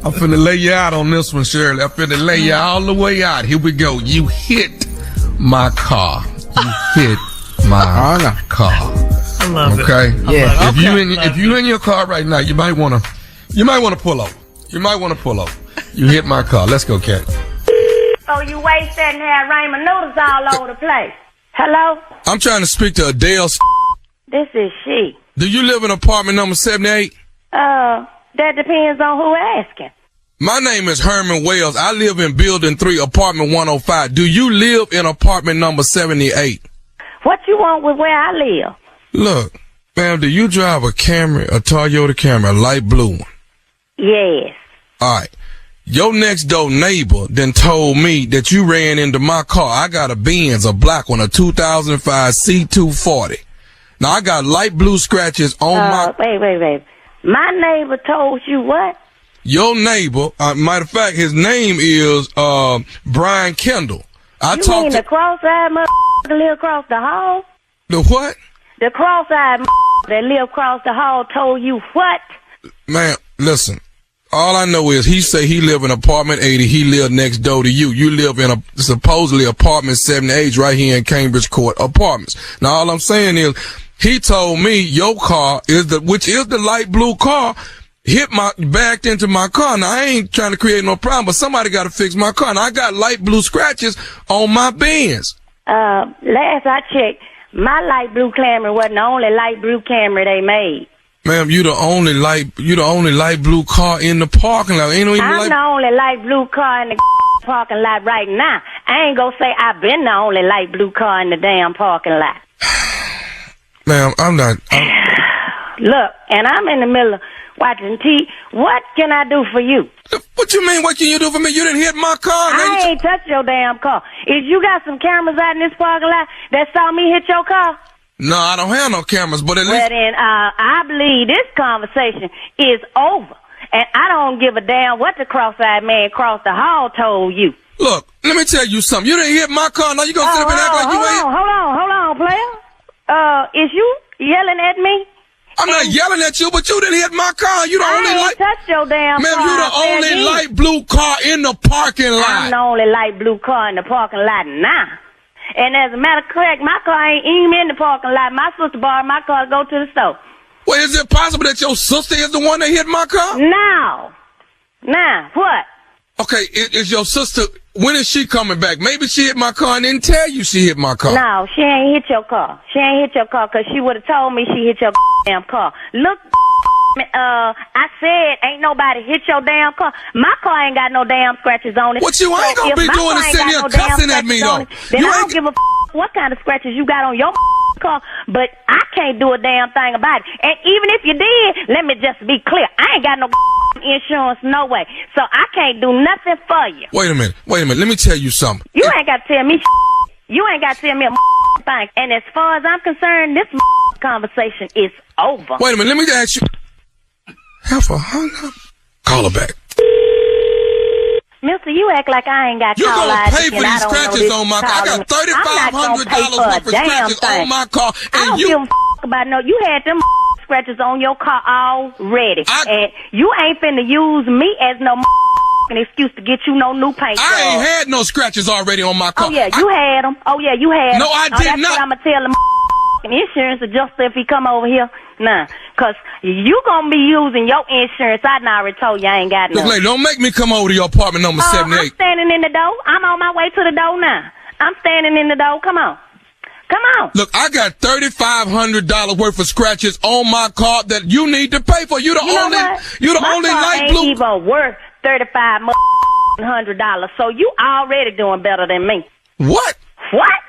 I'm finna lay you out on this one, Shirley. I'm finna lay you all the way out. Here we go. You hit my car. You hit my car. I love it. Okay? Yeah. If you in your car right now, you might wanna pull over. You hit my car. Let's go, Cat. Oh, you wasting and have ramen noodles all over the place. Hello? I'm trying to speak to Adele. This is she. Do you live in apartment number 78? That depends on who asking. My name is Herman Wells. I live in building 3, apartment 105. Do you live in apartment number 78? What you want with where I live? Look, ma'am, do you drive a Toyota Camry, a light blue one? Yes. All right. Your next door neighbor then told me that you ran into my car. I got a Benz, a black one, a 2005 C240. Now, I got light blue scratches on my... Wait. My neighbor told you what? Your neighbor, matter of fact, his name is Brian Kendall. You mean the cross-eyed that live across the hall? The what? The cross-eyed that live across the hall told you what? Man, listen. All I know is he say he live in apartment 80. He live next door to you. You live in supposedly apartment 78 right here in Cambridge Court Apartments. Now, all I'm saying is he told me your car which is the light blue car, backed into my car. Now, I ain't trying to create no problem, but somebody got to fix my car. And I got light blue scratches on my Benz. Last I checked, my light blue Camry wasn't the only light blue Camry they made. Ma'am, you the only light blue car in the parking lot. Ain't no even I'm the only light blue car in the parking lot right now. I ain't gonna say I've been the only light blue car in the damn parking lot. Ma'am, I'm not. Look, and I'm in the middle of watching TV. What can I do for you? What you mean, what can you do for me? You didn't hit my car. I ain't touched your damn car. If you got some cameras out in this parking lot that saw me hit your car? No, I don't have no cameras, but at least... Well, then, I believe this conversation is over. And I don't give a damn what the cross-eyed man across the hall told you. Look, let me tell you something. You didn't hit my car. Now you gonna sit up and act like you ain't... Hold on, player. Is you yelling at me? I'm not yelling at you, but you didn't hit my car. You the only light... touch your damn car. Ma'am, you the only light blue car in the parking lot. I'm the only light blue car in the parking lot now. And as a matter of fact, my car ain't even in the parking lot. My sister borrowed my car to go to the store. Well, is it possible that your sister is the one that hit my car? No. Now, what? Okay, is your sister... When is she coming back? Maybe she hit my car and didn't tell you she hit my car. No, she ain't hit your car. She ain't hit your car because she would have told me she hit your damn car. Look, I said ain't nobody hit your damn car. My car ain't got no damn scratches on it. What you ain't gonna be doing is sitting here cussing at me, though. Then I don't give a what kind of scratches you got on your car, but I can't do a damn thing about it. And even if you did, let me just be clear. I ain't got no insurance, no way. So I can't do nothing for you. Wait a minute. Let me tell you something. You ain't got to tell me You ain't got to tell me a thing. And as far as I'm concerned, this conversation is over. Wait a minute. Let me ask you. Heifer hung up. Call her back. Mister, you act like I ain't got You're call gonna ID pay for these scratches on my car. I got $3,500 worth of scratches on my car, I don't give a about no. You had them scratches on your car already, and you ain't finna use me as no an excuse to get you no new paint. I ain't had no scratches already on my car. Oh yeah, you had them. Oh yeah, you had them. No, I did that's not. What I'ma tell the insurance adjuster if he come over here. Nah, cause you gonna be using your insurance. I already told you I ain't got no. Look, lady, don't make me come over to your apartment number 78. I'm standing in the door. I'm on my way to the door now. I'm standing in the door. Come on. Come on. Look, I got $3,500 worth of scratches on my car that you need to pay for. You the only light blue. Ain't even worth $3,500. So you already doing better than me. What? What?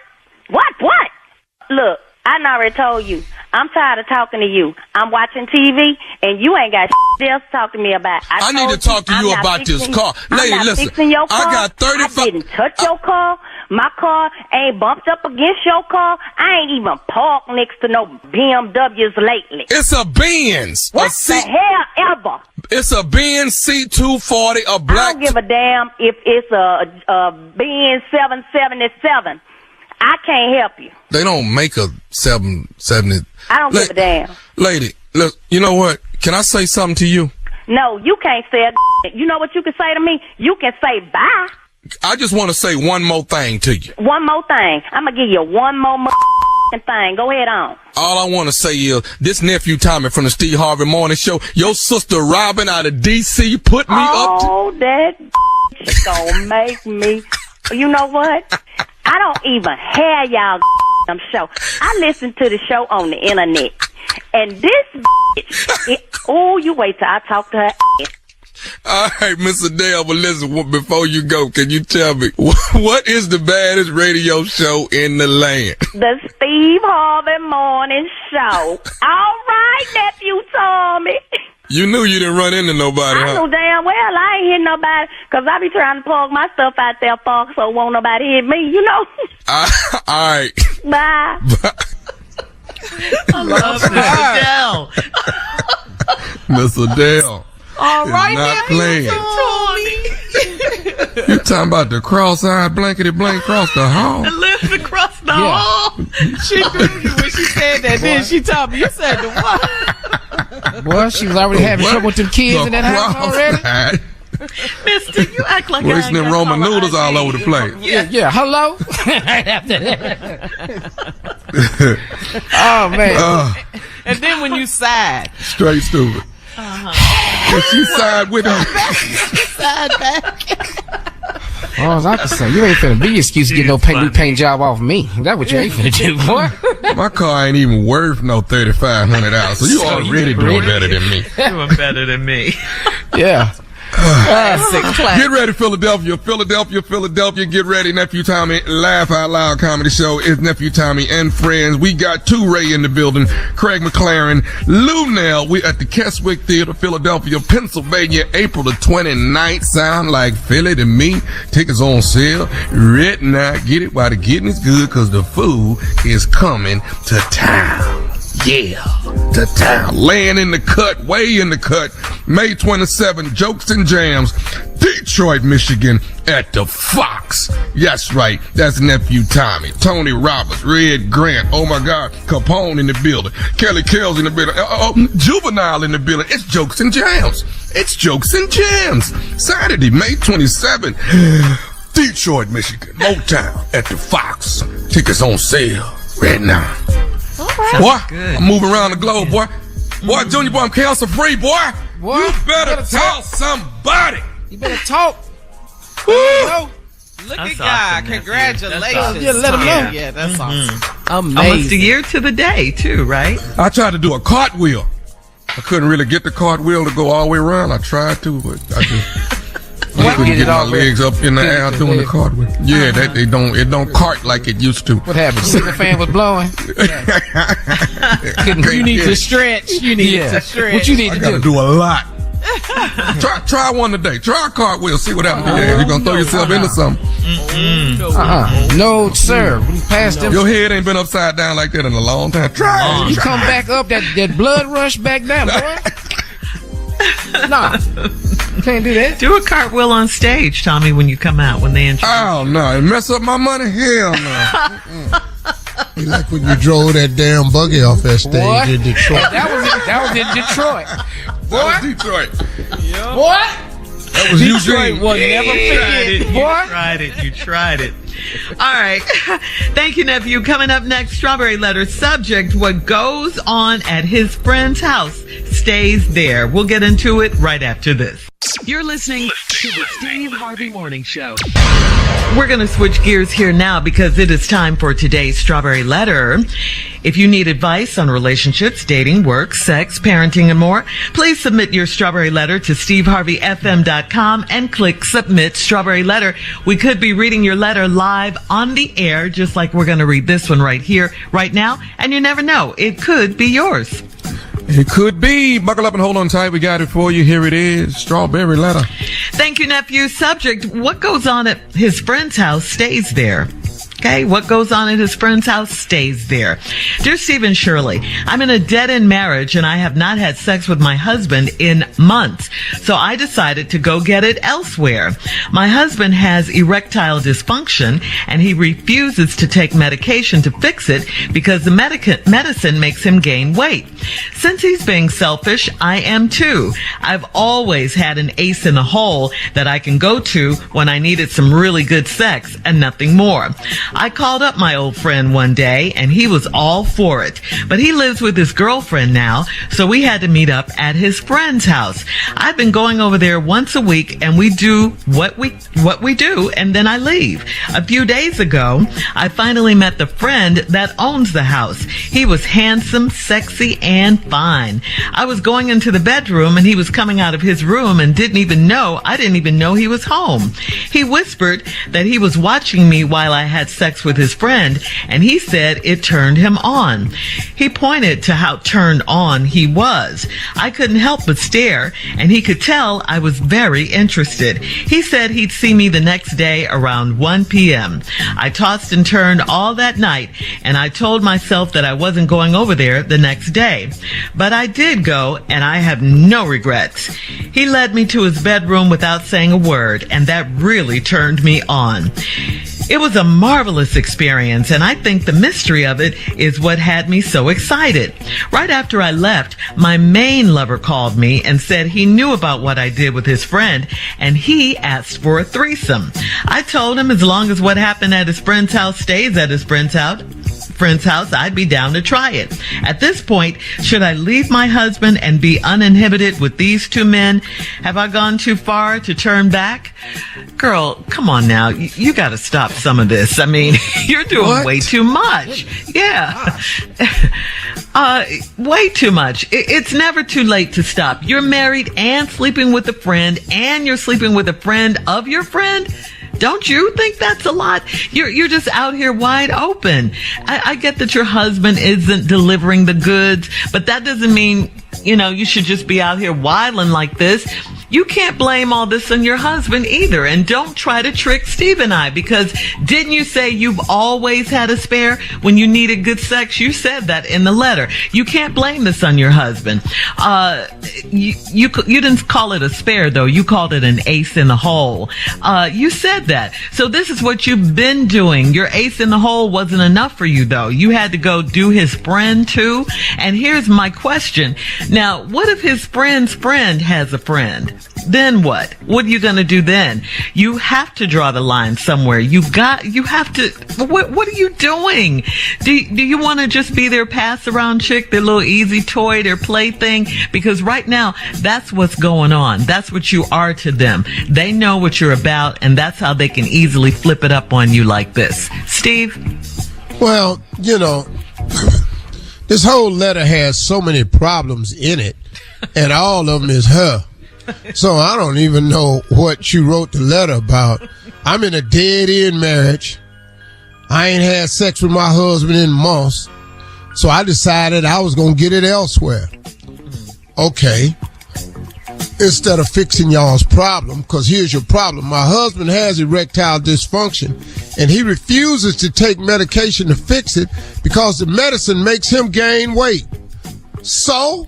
Look, I already told you. I'm tired of talking to you. I'm watching TV, and you ain't got else to talk to me about. I need to talk to you about this car. Lady, listen. Your car. I got 35. I didn't touch your car. My car ain't bumped up against your car. I ain't even parked next to no BMWs lately. It's a Benz. What the hell ever? It's a Benz C240, a black. I don't give a damn if it's a Benz 777. I can't help you. They don't make a 770. I don't give a damn. Lady, look, you know what? Can I say something to you? No, you can't say a You know what you can say to me? You can say bye. I just want to say one more thing to you. One more thing. I'm going to give you one more thing. Go ahead on. All I want to say is, this nephew Tommy from the Steve Harvey Morning Show, your sister Robin out of D.C. put me up to... Oh, that gonna make me... You know what? I don't even have y'all show. I listen to the show on the internet. And this you wait till I talk to her. All right, Mr. Dale, but listen, before you go, can you tell me, what is the baddest radio show in the land? The Steve Harvey Morning Show. All right, nephew Tommy. You knew you didn't run into nobody, I knew damn well I ain't hit nobody, because I be trying to park my stuff out there, so won't nobody hit me, you know? All right. Bye. I love Mr. Dale. Mr. Dale. All right, not playing. Tommy. You talking about the cross-eyed blankety blank across the hall? Lives across the hall. She knew you when she said that. Then she told me you said the what? Well, she was already having trouble with them kids in that house already. Mister, you act like wasting them Roman noodles all over the place. Yeah. Hello. Right after that. Oh man. And then when you sighed, straight stupid. She sighed with him. Sighed back. Oh, I can say, you ain't finna be excuse to get no new paint job off me. That's what you ain't finna do, boy. My car ain't even worth no $3,500, so you already doing better than me. Doing better than me. Yeah. Get ready, Philadelphia. Get ready. Nephew Tommy, Laugh Out Loud comedy show. It's Nephew Tommy and friends. We got 2 Ray in the building. Craig McLaren, Lou Nell. We at the Keswick Theater, Philadelphia, Pennsylvania, April the 29th. Sound like Philly to me. Tickets on sale right now. Get it while the getting is good, because the food is coming to town. Yeah, to town. Laying in the cut, way in the cut. May 27, Jokes and Jams, Detroit, Michigan, at the Fox. Yes, right. That's Nephew Tommy, Tony Roberts, Red Grant. Oh my God, Capone in the building. Kelly Kells in the building. Juvenile in the building. It's Jokes and Jams. It's Jokes and Jams. Saturday, May 27, Detroit, Michigan, Motown, at the Fox. Tickets on sale right now. Boy, I'm moving around the globe, boy. Boy, Junior, boy, I'm cancer free, boy. You better tell somebody. You better talk. Look at God. Awesome, Congratulations. Yeah, let him know. Yeah, that's awesome. Amazing. Almost a year to the day, too, right? I tried to do a cartwheel. I couldn't really get the cartwheel to go all the way around. I tried to, but I just couldn't get my legs up in the air doing the cartwheel. Yeah, it don't cart like it used to. What happened? See the fan was blowing? You need to stretch. You need to stretch. What you need to do? I gotta do a lot. Try one today. Try a cartwheel. See what happens. You're gonna throw yourself into something. No, sir. We passed them. Your head ain't been upside down like that in a long time. Try it. You come back up, that blood rush back down, boy. Nah, can't do that. Do a cartwheel on stage, Tommy, when you come out, when they introduce you. Oh, no. It mess up my money? Hell no. You like when you drove that damn buggy off that stage in Detroit. That was in Detroit. That was Detroit. Yep. What? That was Eugene. Will never forget it. You tried it. All right. Thank you, nephew. Coming up next, Strawberry Letter. Subject: what goes on at his friend's house stays there. We'll get into it right after this. You're listening to the Steve Harvey Morning Show. We're going to switch gears here now because it is time for today's Strawberry Letter. If you need advice on relationships, dating, work, sex, parenting, and more, please submit your Strawberry Letter to steveharveyfm.com and click Submit Strawberry Letter. We could be reading your letter live on the air, just like we're going to read this one right here, right now. And you never know, it could be yours. It could be. Buckle up and hold on tight. We got it for you. Here it is. Strawberry Letter. Thank you, nephew. Subject: what goes on at his friend's house stays there. Okay, what goes on at his friend's house stays there. Dear Steve and Shirley, I'm in a dead-end marriage and I have not had sex with my husband in months. So I decided to go get it elsewhere. My husband has erectile dysfunction and he refuses to take medication to fix it because the medicine makes him gain weight. Since he's being selfish, I am too. I've always had an ace in the hole that I can go to when I needed some really good sex and nothing more. I called up my old friend one day and he was all for it, but he lives with his girlfriend now, so we had to meet up at his friend's house. I've been going over there once a week and we do what we do and then I leave. A few days ago, I finally met the friend that owns the house. He was handsome, sexy, and fine. I was going into the bedroom and he was coming out of his room and I didn't even know he was home. He whispered that he was watching me while I had sex with his friend, and he said it turned him on. He pointed to how turned on he was. I couldn't help but stare, and he could tell I was very interested. He said he'd see me the next day around 1 p.m. I tossed and turned all that night, and I told myself that I wasn't going over there the next day. But I did go, and I have no regrets. He led me to his bedroom without saying a word, and that really turned me on. It was a marvelous experience, and I think the mystery of it is what had me so excited. Right after I left, my main lover called me and said he knew about what I did with his friend, and he asked for a threesome. I told him as long as what happened at his friend's house stays at his friend's house, friend's house, I'd be down to try it. At this point, should I leave my husband and be uninhibited with these two men? Have I gone too far to turn back? Girl, come on now. You got to stop some of this. I mean, you're doing way too much. Yeah. Way too much. It's never too late to stop. You're married and sleeping with a friend, and you're sleeping with a friend of your friend. Don't you think that's a lot? You're just out here wide open. I get that your husband isn't delivering the goods, but that doesn't mean, you should just be out here wilding like this. You can't blame all this on your husband either. And don't try to trick Steve and I, because didn't you say you've always had a spare when you needed good sex? You said that in the letter. You can't blame this on your husband. You didn't call it a spare though. You called it an ace in the hole. You said that. So this is what you've been doing. Your ace in the hole wasn't enough for you though. You had to go do his friend too. And here's my question. Now, what if his friend's friend has a friend? Then what? What are you going to do then? You have to draw the line somewhere. You have to, what are you doing? Do you want to just be their pass around chick, their little easy toy, their plaything? Because right now, that's what's going on. That's what you are to them. They know what you're about, and that's how they can easily flip it up on you like this. Steve? Well, this whole letter has so many problems in it, and all of them is her. So I don't even know what you wrote the letter about. I'm in a dead-end marriage. I ain't had sex with my husband in months. So I decided I was going to get it elsewhere. Okay. Instead of fixing y'all's problem, because here's your problem. My husband has erectile dysfunction, and he refuses to take medication to fix it because the medicine makes him gain weight. So...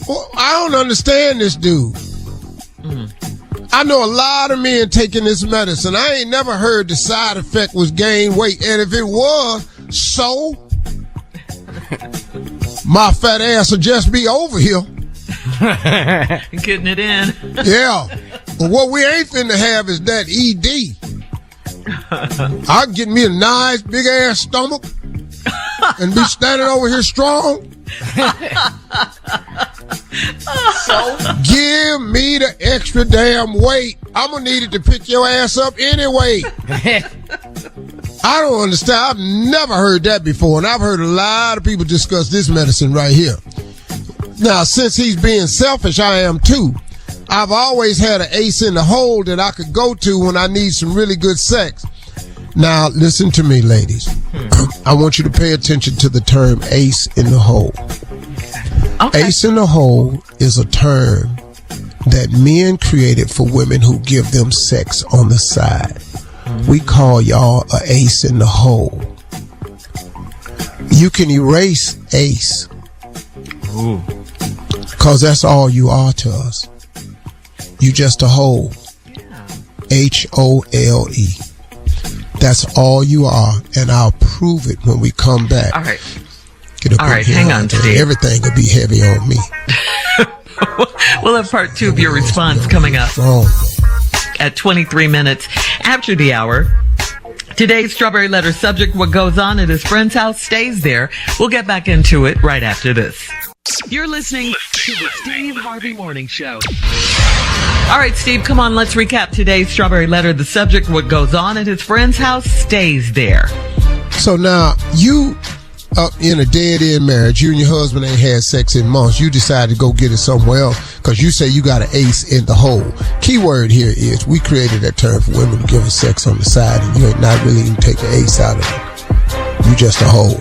well, I don't understand this dude. I know a lot of men taking this medicine. I ain't never heard the side effect was gain weight. And if it was, so my fat ass will just be over here. Getting it in. Yeah. But what we ain't finna have is that ED. I'll get me a nice big ass stomach and be standing over here strong. So give me the extra damn weight. I'm gonna need it to pick your ass up anyway. I don't understand. I've never heard that before, and I've heard a lot of people discuss this medicine right here. Now, since he's being selfish, I am too. I've always had an ace in the hole that I could go to when I need some really good sex. Now, listen to me, ladies. I want you to pay attention to the term ace in the hole. Okay. Ace in the hole is a term that men created for women who give them sex on the side. We call y'all a ace in the hole. You can erase ace. Ooh. Because that's all you are to us. You just a hole. H-O-L-E. That's all you are, and I'll prove it when we come back. All right. Get up all right, hang on, Steve. Everything will be heavy on me. We'll have part 2 of your response coming up at 23 minutes after the hour. Today's Strawberry Letter subject, what goes on at his friend's house stays there. We'll get back into it right after this. You're listening to the Steve Harvey Morning Show. All right, Steve, come on, let's recap today's Strawberry Letter. The subject, what goes on at his friend's house stays there. So now, you in a dead-end marriage, you and your husband ain't had sex in months. You decided to go get it somewhere else because you say you got an ace in the hole. Key word here is we created that term for women to give us sex on the side, and you ain't not really even take the ace out of it. You just a hole.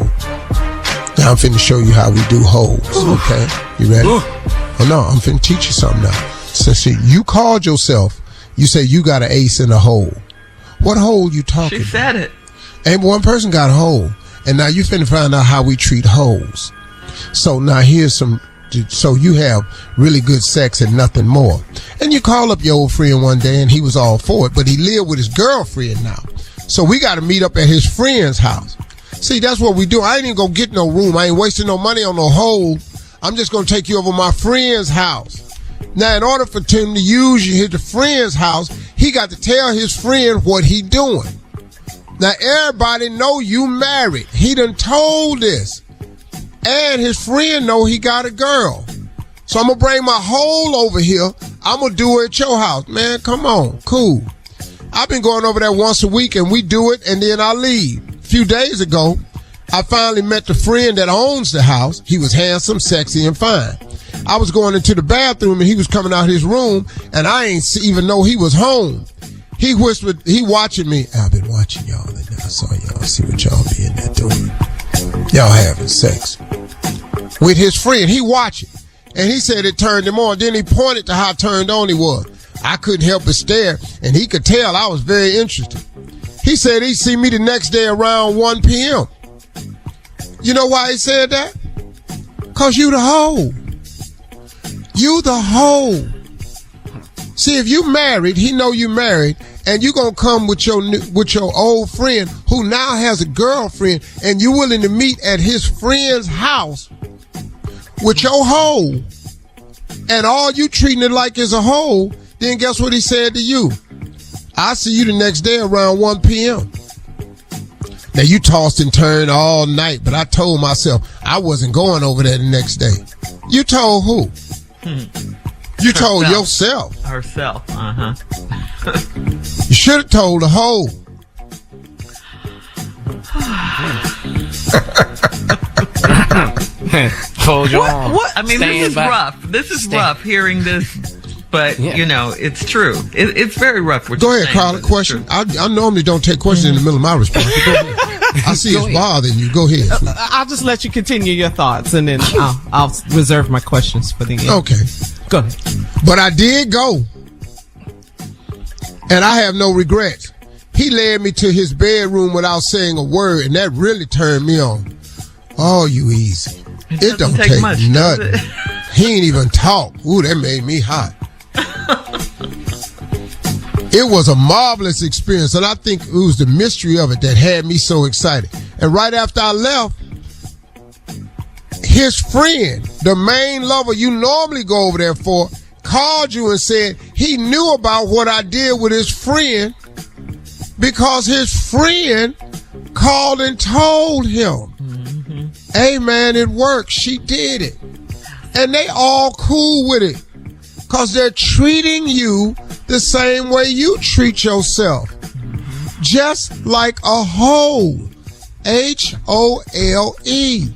Now I'm finna show you how we do holes, okay? You ready? Oh no, I'm finna teach you something now. Since you called yourself, you say you got an ace in a hole. What hole you talking about? She said it. Ain't one person got a hole. And now you finna find out how we treat holes. So now here's so you have really good sex and nothing more. And you call up your old friend one day and he was all for it, but he lived with his girlfriend now. So we gotta meet up at his friend's house. See, that's what we do. I ain't even gonna get no room. I ain't wasting no money on no hole. I'm just gonna take you over my friend's house. Now, in order for Tim to use his friend's house, he got to tell his friend what he doing. Now, everybody know you married. He done told this. And his friend know he got a girl. So I'm going to bring my hole over here. I'm going to do it at your house. Man, come on. Cool. I've been going over there once a week, and we do it, and then I leave. A few days ago, I finally met the friend that owns the house. He was handsome, sexy, and fine. I was going into the bathroom, and he was coming out his room, and I ain't even know he was home. He whispered, he watching me. I've been watching y'all, and I saw y'all. See what y'all be in there doing. Y'all having sex. With his friend, he watching. And he said it turned him on. Then he pointed to how turned on he was. I couldn't help but stare, and he could tell I was very interested. He said he'd see me the next day around 1 p.m. You know why he said that? Because you the hoe. You the hoe. See, if you married, he know you married, and you gonna come with your old friend who now has a girlfriend, and you willing to meet at his friend's house with your hoe, and all you treating it like is a hoe, then guess what he said to you? I see you the next day around 1 p.m. Now, you tossed and turned all night, but I told myself I wasn't going over there the next day. You told who? You told yourself. Herself, uh-huh. You should have told the hoe. Hold your arm. What? I mean, this is rough. This is rough hearing this, but, you know, it's true. It's very rough. Go ahead, Carla, question. I normally don't take questions in the middle of my response. Go ahead. I see it's bothering you. Go ahead. I'll just let you continue your thoughts, and then I'll reserve my questions for the end. Okay. Go ahead. But I did go, and I have no regrets. He led me to his bedroom without saying a word, and that really turned me on. Oh, you easy. It don't take much, nothing. He ain't even talk. Ooh, that made me hot. It was a marvelous experience, and I think it was the mystery of it that had me so excited. And right after I left, his friend, the main lover you normally go over there for, called you and said he knew about what I did with his friend because his friend called and told him. Hey, man, it worked. She did it. And they all cool with it because they're treating you the same way you treat yourself. Just like a hoe. H-O-L-E.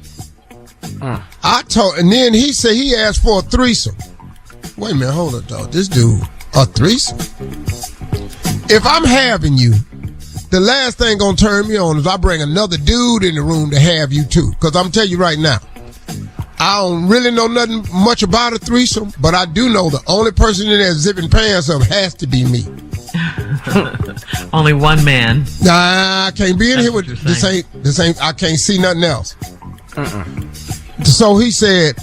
And then he said he asked for a threesome. Wait a minute, hold up, dog. This dude, a threesome? If I'm having you, the last thing gonna turn me on is I bring another dude in the room to have you too. Because I'm telling you right now, I don't really know nothing much about a threesome, but I do know the only person in there zipping pants up has to be me. Only one man. Nah, I can't be in here with this ain't. I can't see nothing else. So he said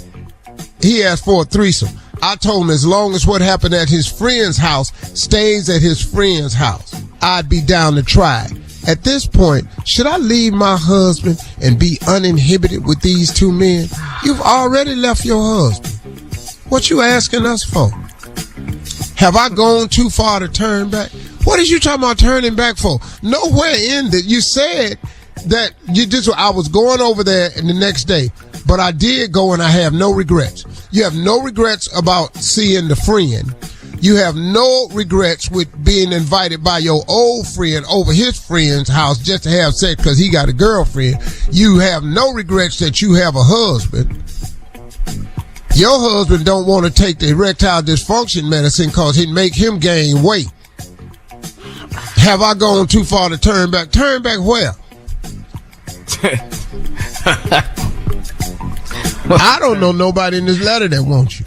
he asked for a threesome. I told him as long as what happened at his friend's house stays at his friend's house, I'd be down to try it. At this point, should I leave my husband and be uninhibited with these two men? You've already left your husband. What you asking us for? Have I gone too far to turn back? What is you talking about turning back for? Nowhere in that you said that you just. I was going over there and the next day, but I did go and I have no regrets. You have no regrets about seeing the friend. You have no regrets with being invited by your old friend over his friend's house just to have sex because he got a girlfriend. You have no regrets that you have a husband. Your husband don't want to take the erectile dysfunction medicine because it make him gain weight. Have I gone too far to turn back? Turn back where? I don't know nobody in this letter that wants you.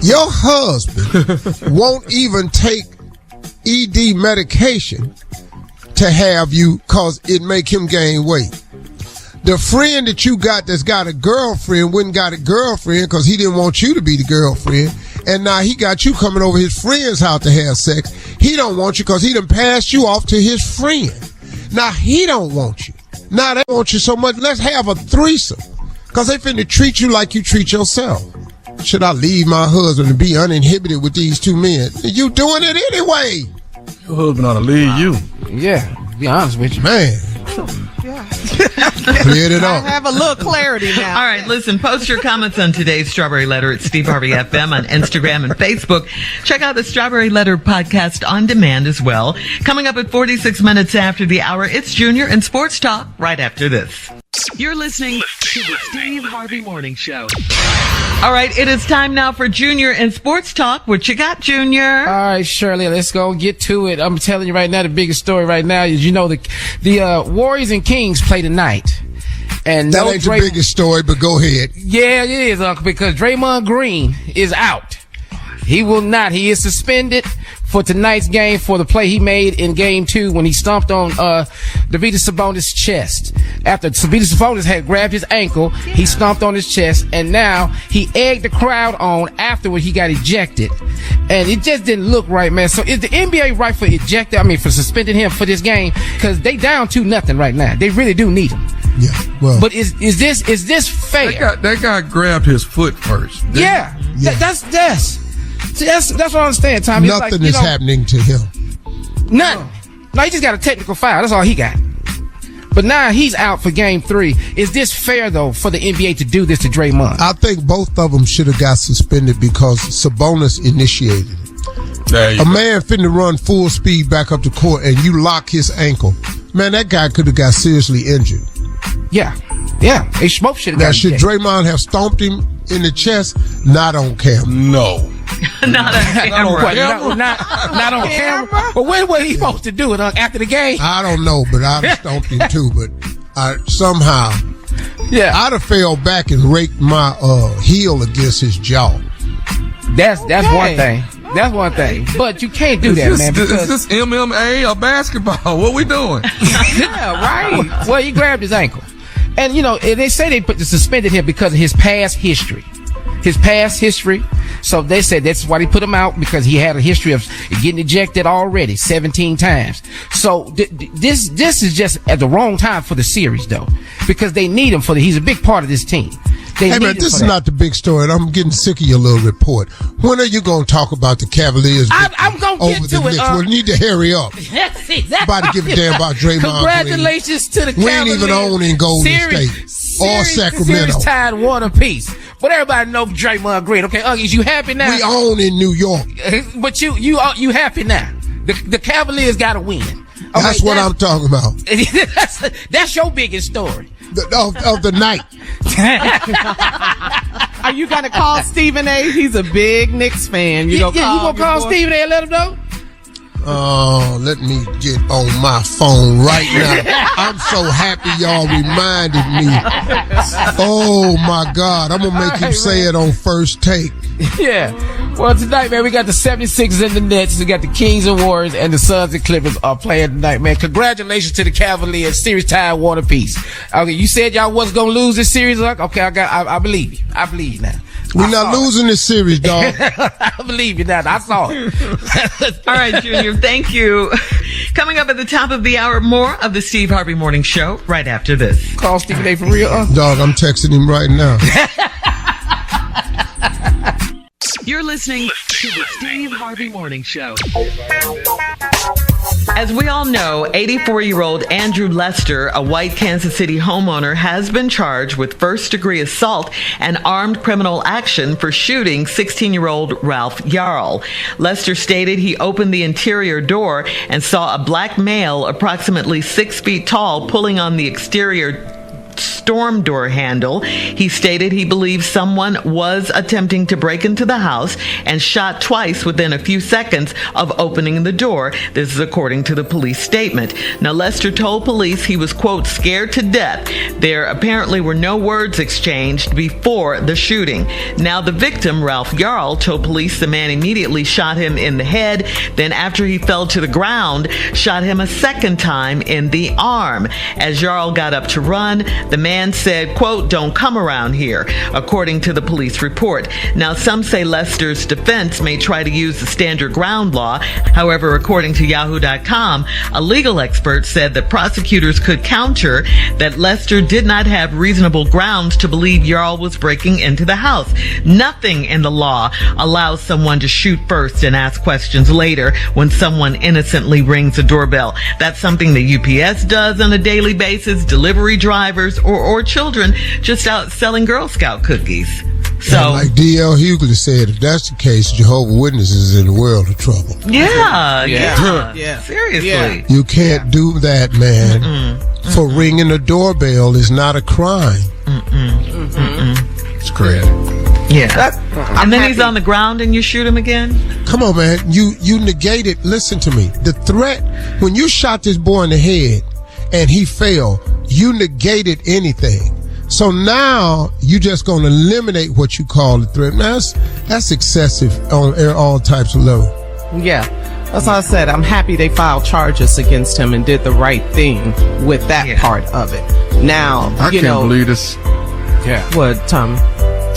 Your husband won't even take ED medication to have you because it make him gain weight. The friend that you got that's got a girlfriend wouldn't got a girlfriend because he didn't want you to be the girlfriend. And now he got you coming over his friend's house to have sex. He don't want you because he done passed you off to his friend. Now he don't want you. Now they want you so much. Let's have a threesome because they finna treat you like you treat yourself. Should I leave my husband and be uninhibited with these two men? You doing it anyway. Your husband ought to leave you. Yeah. to be honest with you. Man. Cleared it up. I have a little clarity now. All right, listen, post your comments on today's Strawberry Letter at Steve Harvey FM on Instagram and Facebook. Check out the Strawberry Letter podcast on demand as well. Coming up at 46 minutes after the hour, it's Junior and Sports Talk right after this. You're listening to the Steve Harvey Morning Show. All right, it is time now for Junior and Sports Talk. What you got, Junior? All right, Shirley, let's go get to it. I'm telling you right now, the biggest story right now is, the Warriors and Kings play tonight. And that ain't the biggest story, but go ahead. Yeah, it is, Uncle, because Draymond Green is out. He will not. He is suspended for tonight's game for the play he made in Game 2 when he stomped on Dovidas Sabonis' chest. After Dovidas Sabonis had grabbed his ankle, he stomped on his chest, and now he egged the crowd on afterward. He got ejected, and it just didn't look right, man. So is the NBA right for for suspending him for this game? Because they down 2-0 right now. They really do need him. Yeah, well, but is this fair? That guy grabbed his foot first. Yeah. That's what I understand, Tommy. Nothing is happening to him. Nothing. No, he just got a technical foul. That's all he got. But now he's out for Game 3. Is this fair, though, for the NBA to do this to Draymond? I think both of them should have got suspended because Sabonis initiated it. A man finna run full speed back up the court and you lock his ankle. Man, that guy could have got seriously injured. Yeah. They smoke shit. Now, should Draymond have stomped him in the chest? Not on camera. No. Not on camera. Not on camera. But when was he supposed to do it? After the game? I don't know, but I'd have stomped him too. But somehow, I'd have fell back and raked my heel against his jaw. That's one thing. That's one thing. But you can't do that, man. Is this MMA or basketball? What we doing? Yeah, right. Well, he grabbed his ankle. And, they say they suspended him because of his past history. So they said that's why they put him out, because he had a history of getting ejected already 17 times. So this is just at the wrong time for the series, though, because they need him he's a big part of this team. Hey, man, this is not the big story, and I'm getting sick of your little report. When are you going to talk about the Cavaliers I'm going to get to it. We need to hurry up. That's it. Nobody give a damn about Draymond Congratulations to the Cavaliers. We ain't even on in Golden State or Sacramento. Series tied 1 apiece. But everybody know Draymond Green. Okay, Uggies, you happy now? We own in New York. But you happy now. The Cavaliers got to win. Okay, that's what I'm talking about. That's your biggest story. Of the night. Are you going to call Stephen A? He's a big Knicks fan. You going to call Stephen A and let him know? Oh, let me get on my phone right now. I'm so happy y'all reminded me. Oh, my God. I'm going to make him say it on First Take. Yeah. Well, tonight, man, we got the 76ers and the Nets. We got the Kings and Warriors, and the Suns and Clippers are playing tonight, man. Congratulations to the Cavaliers. Series tied 1 apiece. Okay, you said y'all wasn't going to lose this series. Okay, I believe you. I believe you now. We're not losing this series, dog. I believe you now. I saw it. All right, Junior, thank you. Coming up at the top of the hour, more of the Steve Harvey Morning Show right after this. Call Stephen A for real, Dog, I'm texting him right now. You're listening to the Steve Harvey Morning Show. As we all know, 84-year-old Andrew Lester, a white Kansas City homeowner, has been charged with first-degree assault and armed criminal action for shooting 16-year-old Ralph Yarl. Lester stated he opened the interior door and saw a black male approximately 6 feet tall pulling on the exterior storm door handle. He stated he believes someone was attempting to break into the house and shot twice within a few seconds of opening the door. This is according to the police statement. Now, Lester told police he was, quote, scared to death. There apparently were no words exchanged before the shooting. Now, the victim, Ralph Yarl, told police the man immediately shot him in the head. Then after he fell to the ground, shot him a second time in the arm. As Yarl got up to run, the man man said, quote, "Don't come around here," according to the police report. Now, some say Lester's defense may try to use the stand your ground law. However, according to Yahoo.com, a legal expert said that prosecutors could counter that Lester did not have reasonable grounds to believe Yarl was breaking into the house. Nothing in the law allows someone to shoot first and ask questions later when someone innocently rings a doorbell. That's something the UPS does on a daily basis, delivery drivers, or children just out selling Girl Scout cookies. So, and like D.L. Hughley said, if that's the case, Jehovah's Witnesses is in the world of trouble. Yeah. Seriously. Yeah. You can't do that, man. For ringing a doorbell is not a crime. It's crazy. Yeah. And then he's on the ground and you shoot him again? Come on, man. You negated, listen to me. The threat, when you shot this boy in the head and he fell, you negated anything. So now you just going to eliminate what you call the threat. Now that's excessive on all types of levels. Yeah. That's all I said. I'm happy they filed charges against him and did the right thing with that part of it. Now, I can't believe this. Yeah. What, Tommy?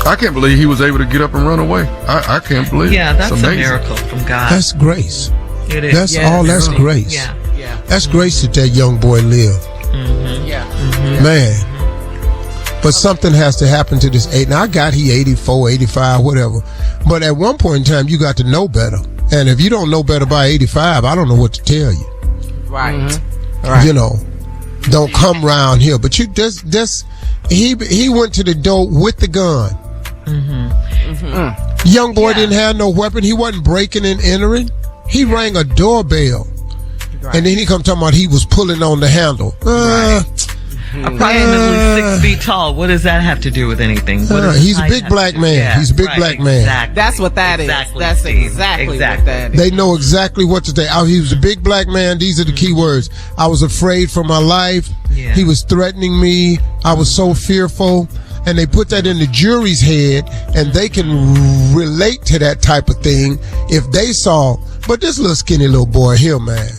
I can't believe he was able to get up and run away. I can't believe it. Yeah, that's a miracle from God. That's grace. It is. That's grace. Yeah. That's grace that young boy lived. Man. But something has to happen to this age. Now, I got he 84, 85, whatever. But at one point in time, you got to know better. And if you don't know better by 85, I don't know what to tell you. Right. You know, don't come round here. But you he went to the door with the gun. Young boy didn't have no weapon. He wasn't breaking and entering. He rang a doorbell. And then he come talking about he was pulling on the handle. Approximately 6 feet tall. What does that have to do with anything? He's a big black man. He's a big black man. Exactly. That's what that is. That's exactly what that is. They know exactly what to say. He was a big black man. These are the key words. I was afraid for my life. Yeah. He was threatening me. I was so fearful. And they put that in the jury's head, and they can relate to that type of thing if they saw. But this little skinny little boy here, man.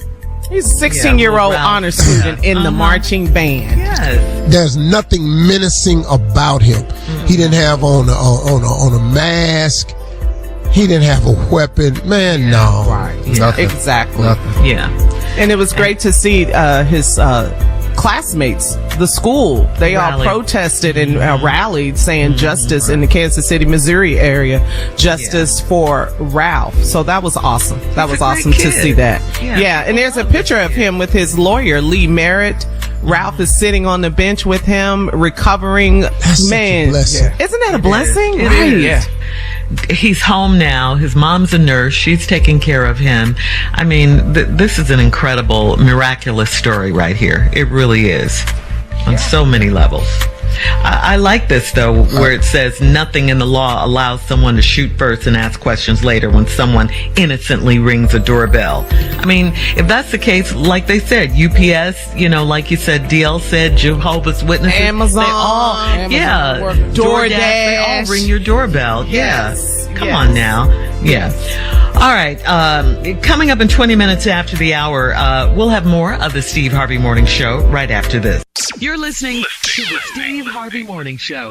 He's a 16-year-old honor student in the marching band. Yes. There's nothing menacing about him. He didn't have on a mask. He didn't have a weapon. Man, no. Right. Nothing. Exactly. Nothing. Yeah. And it was great to see his classmates, the school, they all protested and rallied saying justice in the Kansas City, Missouri area, justice for Ralph. So that was awesome. That was awesome to see that. Yeah. And there's a picture of him with his lawyer, Lee Merritt. Ralph is sitting on the bench with him, recovering. That's Man, such a blessing. Isn't that a blessing? It is. Yeah. He's home now. His mom's a nurse. She's taking care of him. I mean, this is an incredible, miraculous story right here. It really is on so many levels. I like this, though, where it says nothing in the law allows someone to shoot first and ask questions later when someone innocently rings a doorbell. I mean, if that's the case, like they said, UPS, like you said, DL said, Jehovah's Witnesses. Amazon, DoorDash. They all ring your doorbell. Yes. Come on now. Yeah. All right. Coming up in 20 minutes after the hour, we'll have more of the Steve Harvey Morning Show right after this. You're listening to the Steve Harvey Morning Show.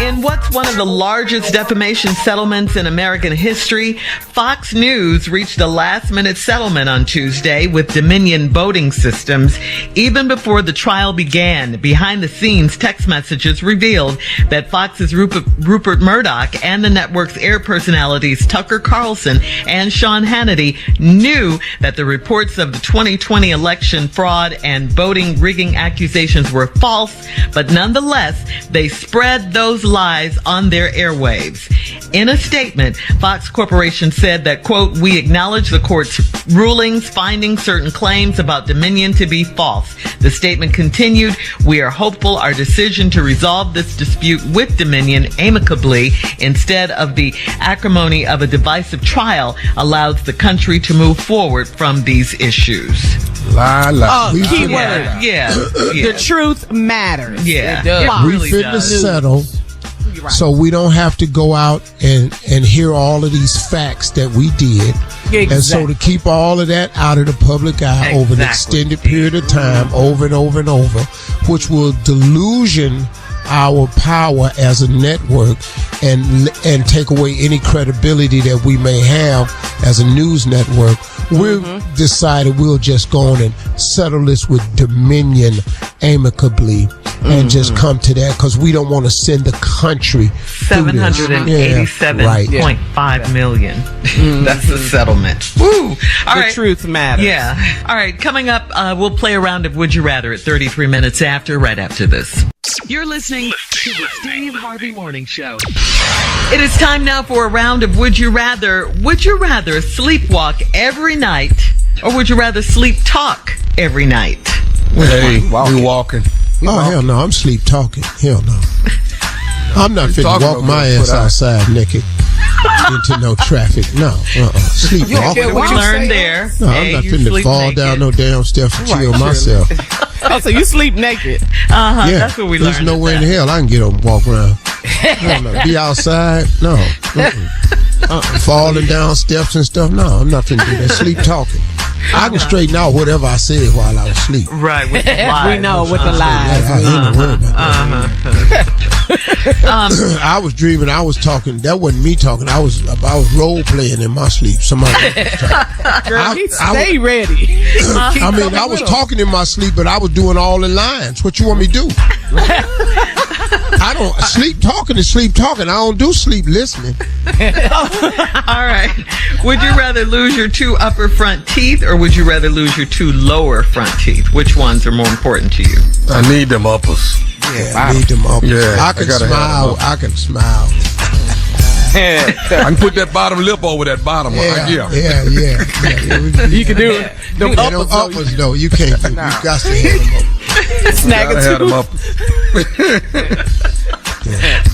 In what's one of the largest defamation settlements in American history, Fox News reached a last-minute settlement on Tuesday with Dominion Voting Systems. Even before the trial began, behind-the-scenes text messages revealed that Fox's Rupert Murdoch and the network's air personalities Tucker Carlson and Sean Hannity knew that the reports of the 2020 election fraud and voting rigging accusations were false, but nonetheless, they spread those lies on their airwaves. In a statement, Fox Corporation said that, quote, "We acknowledge the court's rulings finding certain claims about Dominion to be false." The statement continued, "We are hopeful our decision to resolve this dispute with Dominion amicably instead of the acrimony of a divisive trial allows the country to move forward from these issues." Key word. Yeah. The truth matters. Yeah. It does. We finna settle. So we don't have to go out and hear all of these facts that we did. Exactly. And so to keep all of that out of the public eye over an extended period of time, over and over and over, which will delusion our power as a network and take away any credibility that we may have as a news network, we've decided we'll just go on and settle this with Dominion amicably and just come to that, because we don't want to send the country $787.5 million. That's the settlement. Woo! All right. Truth matters. Yeah. All right. Coming up, we'll play a round of Would You Rather at 33 minutes right after this. You're listening to the Steve Harvey Morning Show. It is time now for a round of Would You Rather. Would you rather sleepwalk every night, or would you rather sleep talk every night? Hey, we walking. Oh, hell no. I'm sleep talking. Hell no. I'm not fit to walk my ass outside naked into no traffic. No. Sleep talking. What we learned there. No, I'm not fit to fall down no damn steps and chill myself. Oh, so you sleep naked? Yeah, that's what we learned. There's nowhere in hell I can get up and walk around. No. Be outside? No. Falling down steps and stuff? No, I'm not finna do that. Sleep talking. I can straighten out whatever I said while I was asleep. Right, with the lies. We know, with the lies. I was dreaming, I was talking. That wasn't me talking. I was role playing in my sleep. Somebody was talking. Girl, stay ready. I mean, I was talking in my sleep, but I was doing all the lines. What you want me to do? I don't sleep talking is sleep talking. I don't do sleep listening. All right. Would you rather lose your 2 upper front teeth, or would you rather lose your 2 lower front teeth? Which ones are more important to you? I need them uppers. Yeah, I need them uppers. Yeah, I can smile. I can smile. I can put that bottom lip over that bottom one. Yeah. You can do it. Them uppers, though, you can't do. You got to have them uppers. Snag a tooth.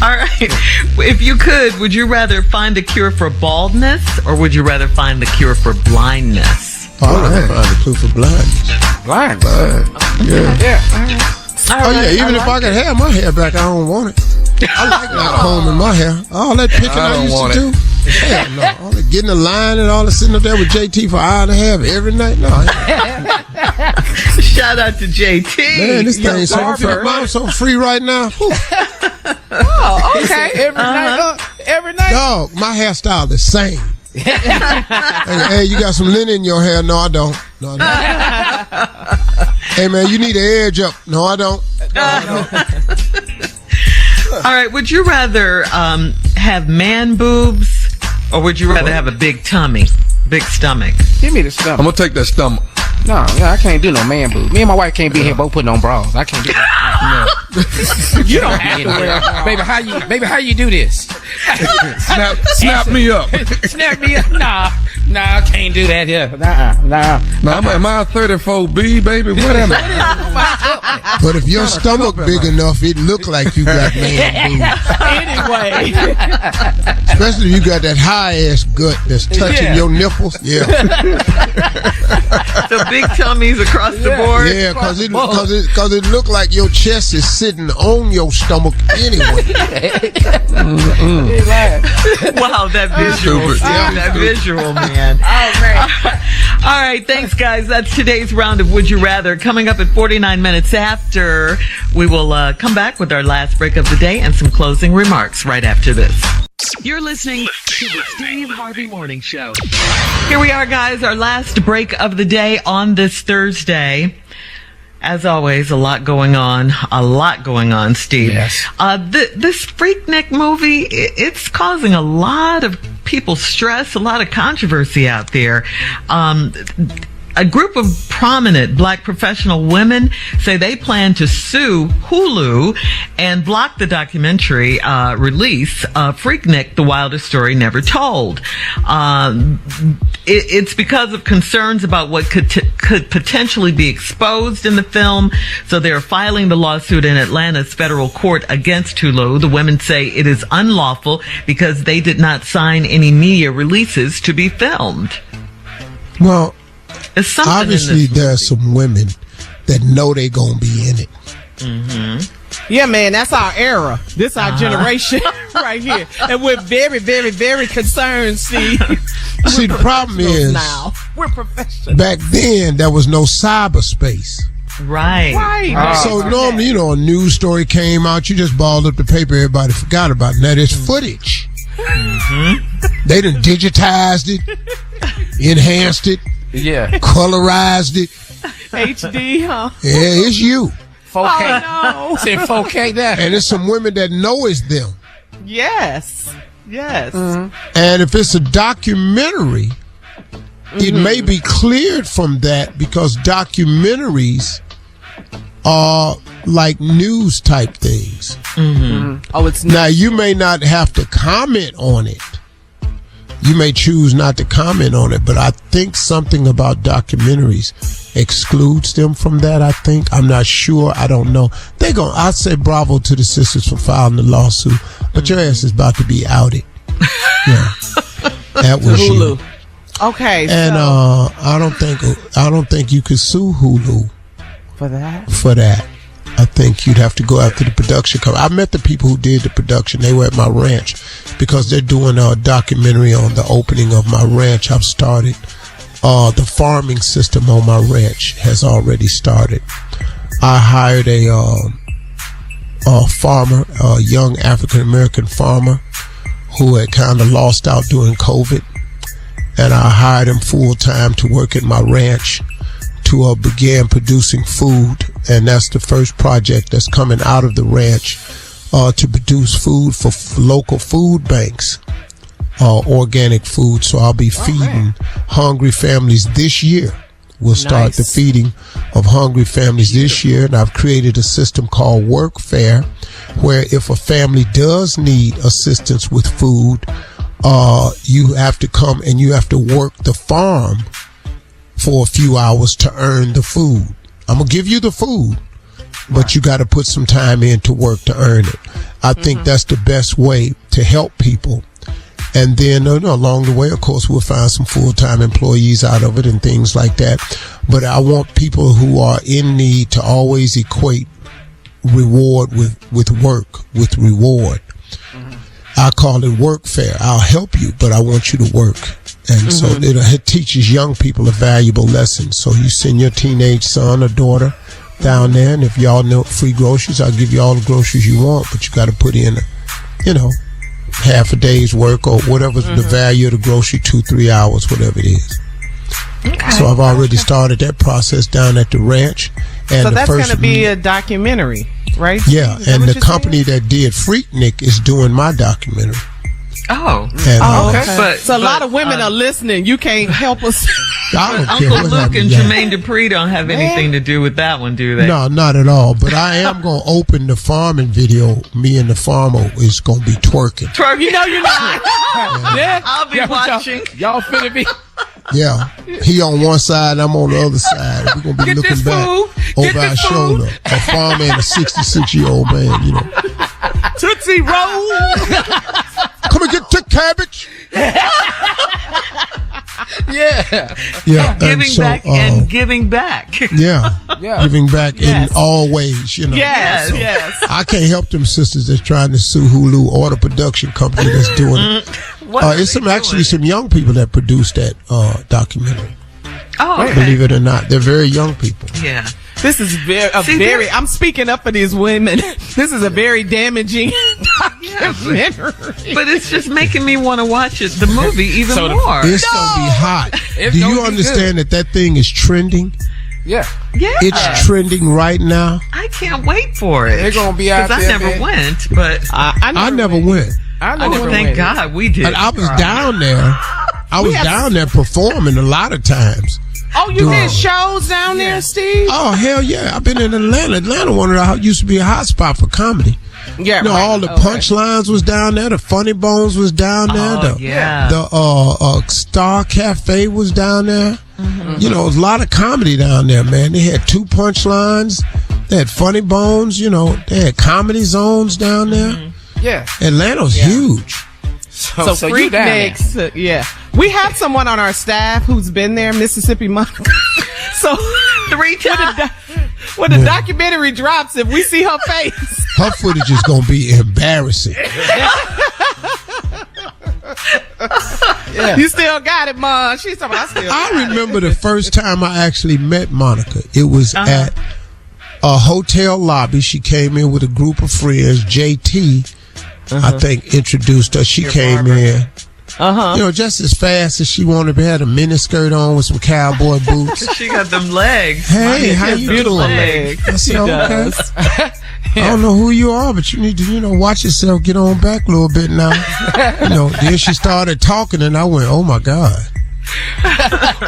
All right. If you could, would you rather find a cure for baldness, or would you rather find the cure for blindness? Oh, I would find the cure for blindness. Blindness? Yeah. Even if I could have my hair back, I don't want it. I like not combing my hair. All that picking I used to do. Hell no. All that getting a line and all that sitting up there with JT for an hour and a half every night. No. Shout out to JT. Man, this thing's so free. I'm so free right now. Oh, okay. Every night. Dog, my hairstyle the same. Hey, you got some linen in your hair? No, I don't. Hey, man, you need an edge up. No, I don't. All right. Would you rather have man boobs, or would you rather have a big tummy, big stomach? Give me the stomach. I'm gonna take that stomach. No, I can't do no man boobs. Me and my wife can't be here both putting on bras. I can't do that. No. You don't have to wear. Baby, how you do this? Snap me up. Snap me up. Nah, I can't do that here. Nah. Am I a 34B, baby? What am I? But if your stomach big enough, it look like you got man boobs. Anyway. Especially if you got that high ass gut that's touching your nipples. Yeah. So big tummies across the board. Yeah, because it look like your chest is sitting on your stomach anyway. Wow, that visual. That visual, man. Oh, man. All right, thanks, guys. That's today's round of Would You Rather. Coming up at 49 minutes after, we will come back with our last break of the day and some closing remarks right after this. You're listening to the Steve Harvey Morning Show. Here we are, guys, our last break of the day on this Thursday. As always, a lot going on, Steve. Yes. This Freaknik movie, it's causing a lot of people stress, a lot of controversy out there. A group of prominent black professional women say they plan to sue Hulu and block the documentary release, Freaknik, The Wildest Story Never Told. It's because of concerns about what could potentially be exposed in the film. So they're filing the lawsuit in Atlanta's federal court against Hulu. The women say it is unlawful because they did not sign any media releases to be filmed. Well, obviously there are some women that know they're going to be in it. Mm-hmm. Yeah, man, that's our era. This our generation right here. And we're very, very, very concerned, Steve. See, the problem is now we're professionals. Back then, there was no cyberspace. Right. So normally, a news story came out, you just balled up the paper, everybody forgot about it. Now there's footage. They done digitized it, enhanced it, colorized it. HD, huh? Yeah, it's you. 4K. Oh, no. It's in 4K now. And there's some women that know it's them. Yes. And if it's a documentary, it may be cleared from that because documentaries are like news type things. Oh, it's now you may not have to comment on it. You may choose not to comment on it, but I think something about documentaries excludes them from that. I'm not sure. I don't know. I'd say bravo to the sisters for filing the lawsuit, but your ass is about to be outed. Yeah, that was Hulu. you. Okay, and I don't think you could sue Hulu for that. I think you'd have to go after the production company. I met the people who did the production. They were at my ranch because they're doing a documentary on the opening of my ranch. I've started. The farming system on my ranch has already started. I hired a farmer, a young African-American farmer who had kind of lost out during COVID. And I hired him full-time to work at my ranch to begin producing food. And that's the first project that's coming out of the ranch to produce food for local food banks, organic food. So I'll be feeding hungry families this year. We'll start the feeding of hungry families this year. And I've created a system called Workfare, where if a family does need assistance with food, you have to come and you have to work the farm for a few hours to earn the food. I'm going to give you the food, but you got to put some time in to work to earn it. I think that's the best way to help people. And then along the way, of course, we'll find some full-time employees out of it and things like that. But I want people who are in need to always equate reward with work, with reward. I call it Workfare. I'll help you, but I want you to work. And so it teaches young people a valuable lesson. So you send your teenage son or daughter down there, and if y'all know free groceries, I'll give you all the groceries you want, but you got to put in, half a day's work or whatever the value of the grocery, 2-3 hours, whatever it is. Okay. So I've already started that process down at the ranch. And so that's going to be a documentary, right? Yeah, and the company that did Freaknik is doing my documentary. Oh. And, okay. So a lot of women are listening. You can't help us. Uncle Luke and Jermaine Dupree don't have anything to do with that one, do they? No, not at all. But I am going to open the farming video. Me and the farmer is going to be twerking. You know you're not. I'll be watching. Y'all finna be. Yeah. He on one side, I'm on the other side. We're going to be looking back over our shoulder. A farmer and a 66-year-old man, Tootsie Roll. Come and get the cabbage. Yeah. Giving back and giving back. Yeah. Giving back in all ways, Yes, so yes. I can't help them sisters that's trying to sue Hulu or the production company that's doing it. It's some young people that produced that documentary. Oh, okay. Believe it or not, they're very young people. Yeah. This is very. I'm speaking up for these women. This is a very damaging documentary. But it's just making me want to watch the movie even more. It's gonna be hot. Do you understand that thing is trending? Yeah. It's trending right now. I can't wait for it. They're gonna be out there. Because I never went, but I never went. Thank God we did. And I was down there. I was down there performing a lot of times. Oh, you did shows down there, Steve? Oh, hell yeah. I've been in Atlanta. Atlanta used to be a hot spot for comedy. Yeah, all the punchlines was down there. The Funny Bones was down there. The Star Cafe was down there. There was a lot of comedy down there, man. They had 2 punchlines. They had Funny Bones. They had comedy zones down there. Yeah. Atlanta's huge. So Freaknik, we have someone on our staff who's been there, Mississippi Monica. So 3 times. When the documentary drops, if we see her face, her footage is gonna be embarrassing. Yeah. You still got it, Mom. She's talking about I remember the first time I actually met Monica. It was at a hotel lobby. She came in with a group of friends. JT, I think, introduced her. She came in. You know, just as fast as she wanted to have a miniskirt on with some cowboy boots. She got them legs. Hey, how you doing? Legs. I said, okay. I don't know who you are, but you need to, watch yourself. Get on back a little bit now. Then she started talking, and I went, oh my God.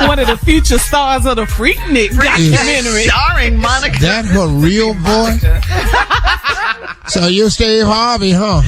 One of the future stars of the Freaknik documentary. Starring Monica. That her real voice? So you're Stave Harvey, huh?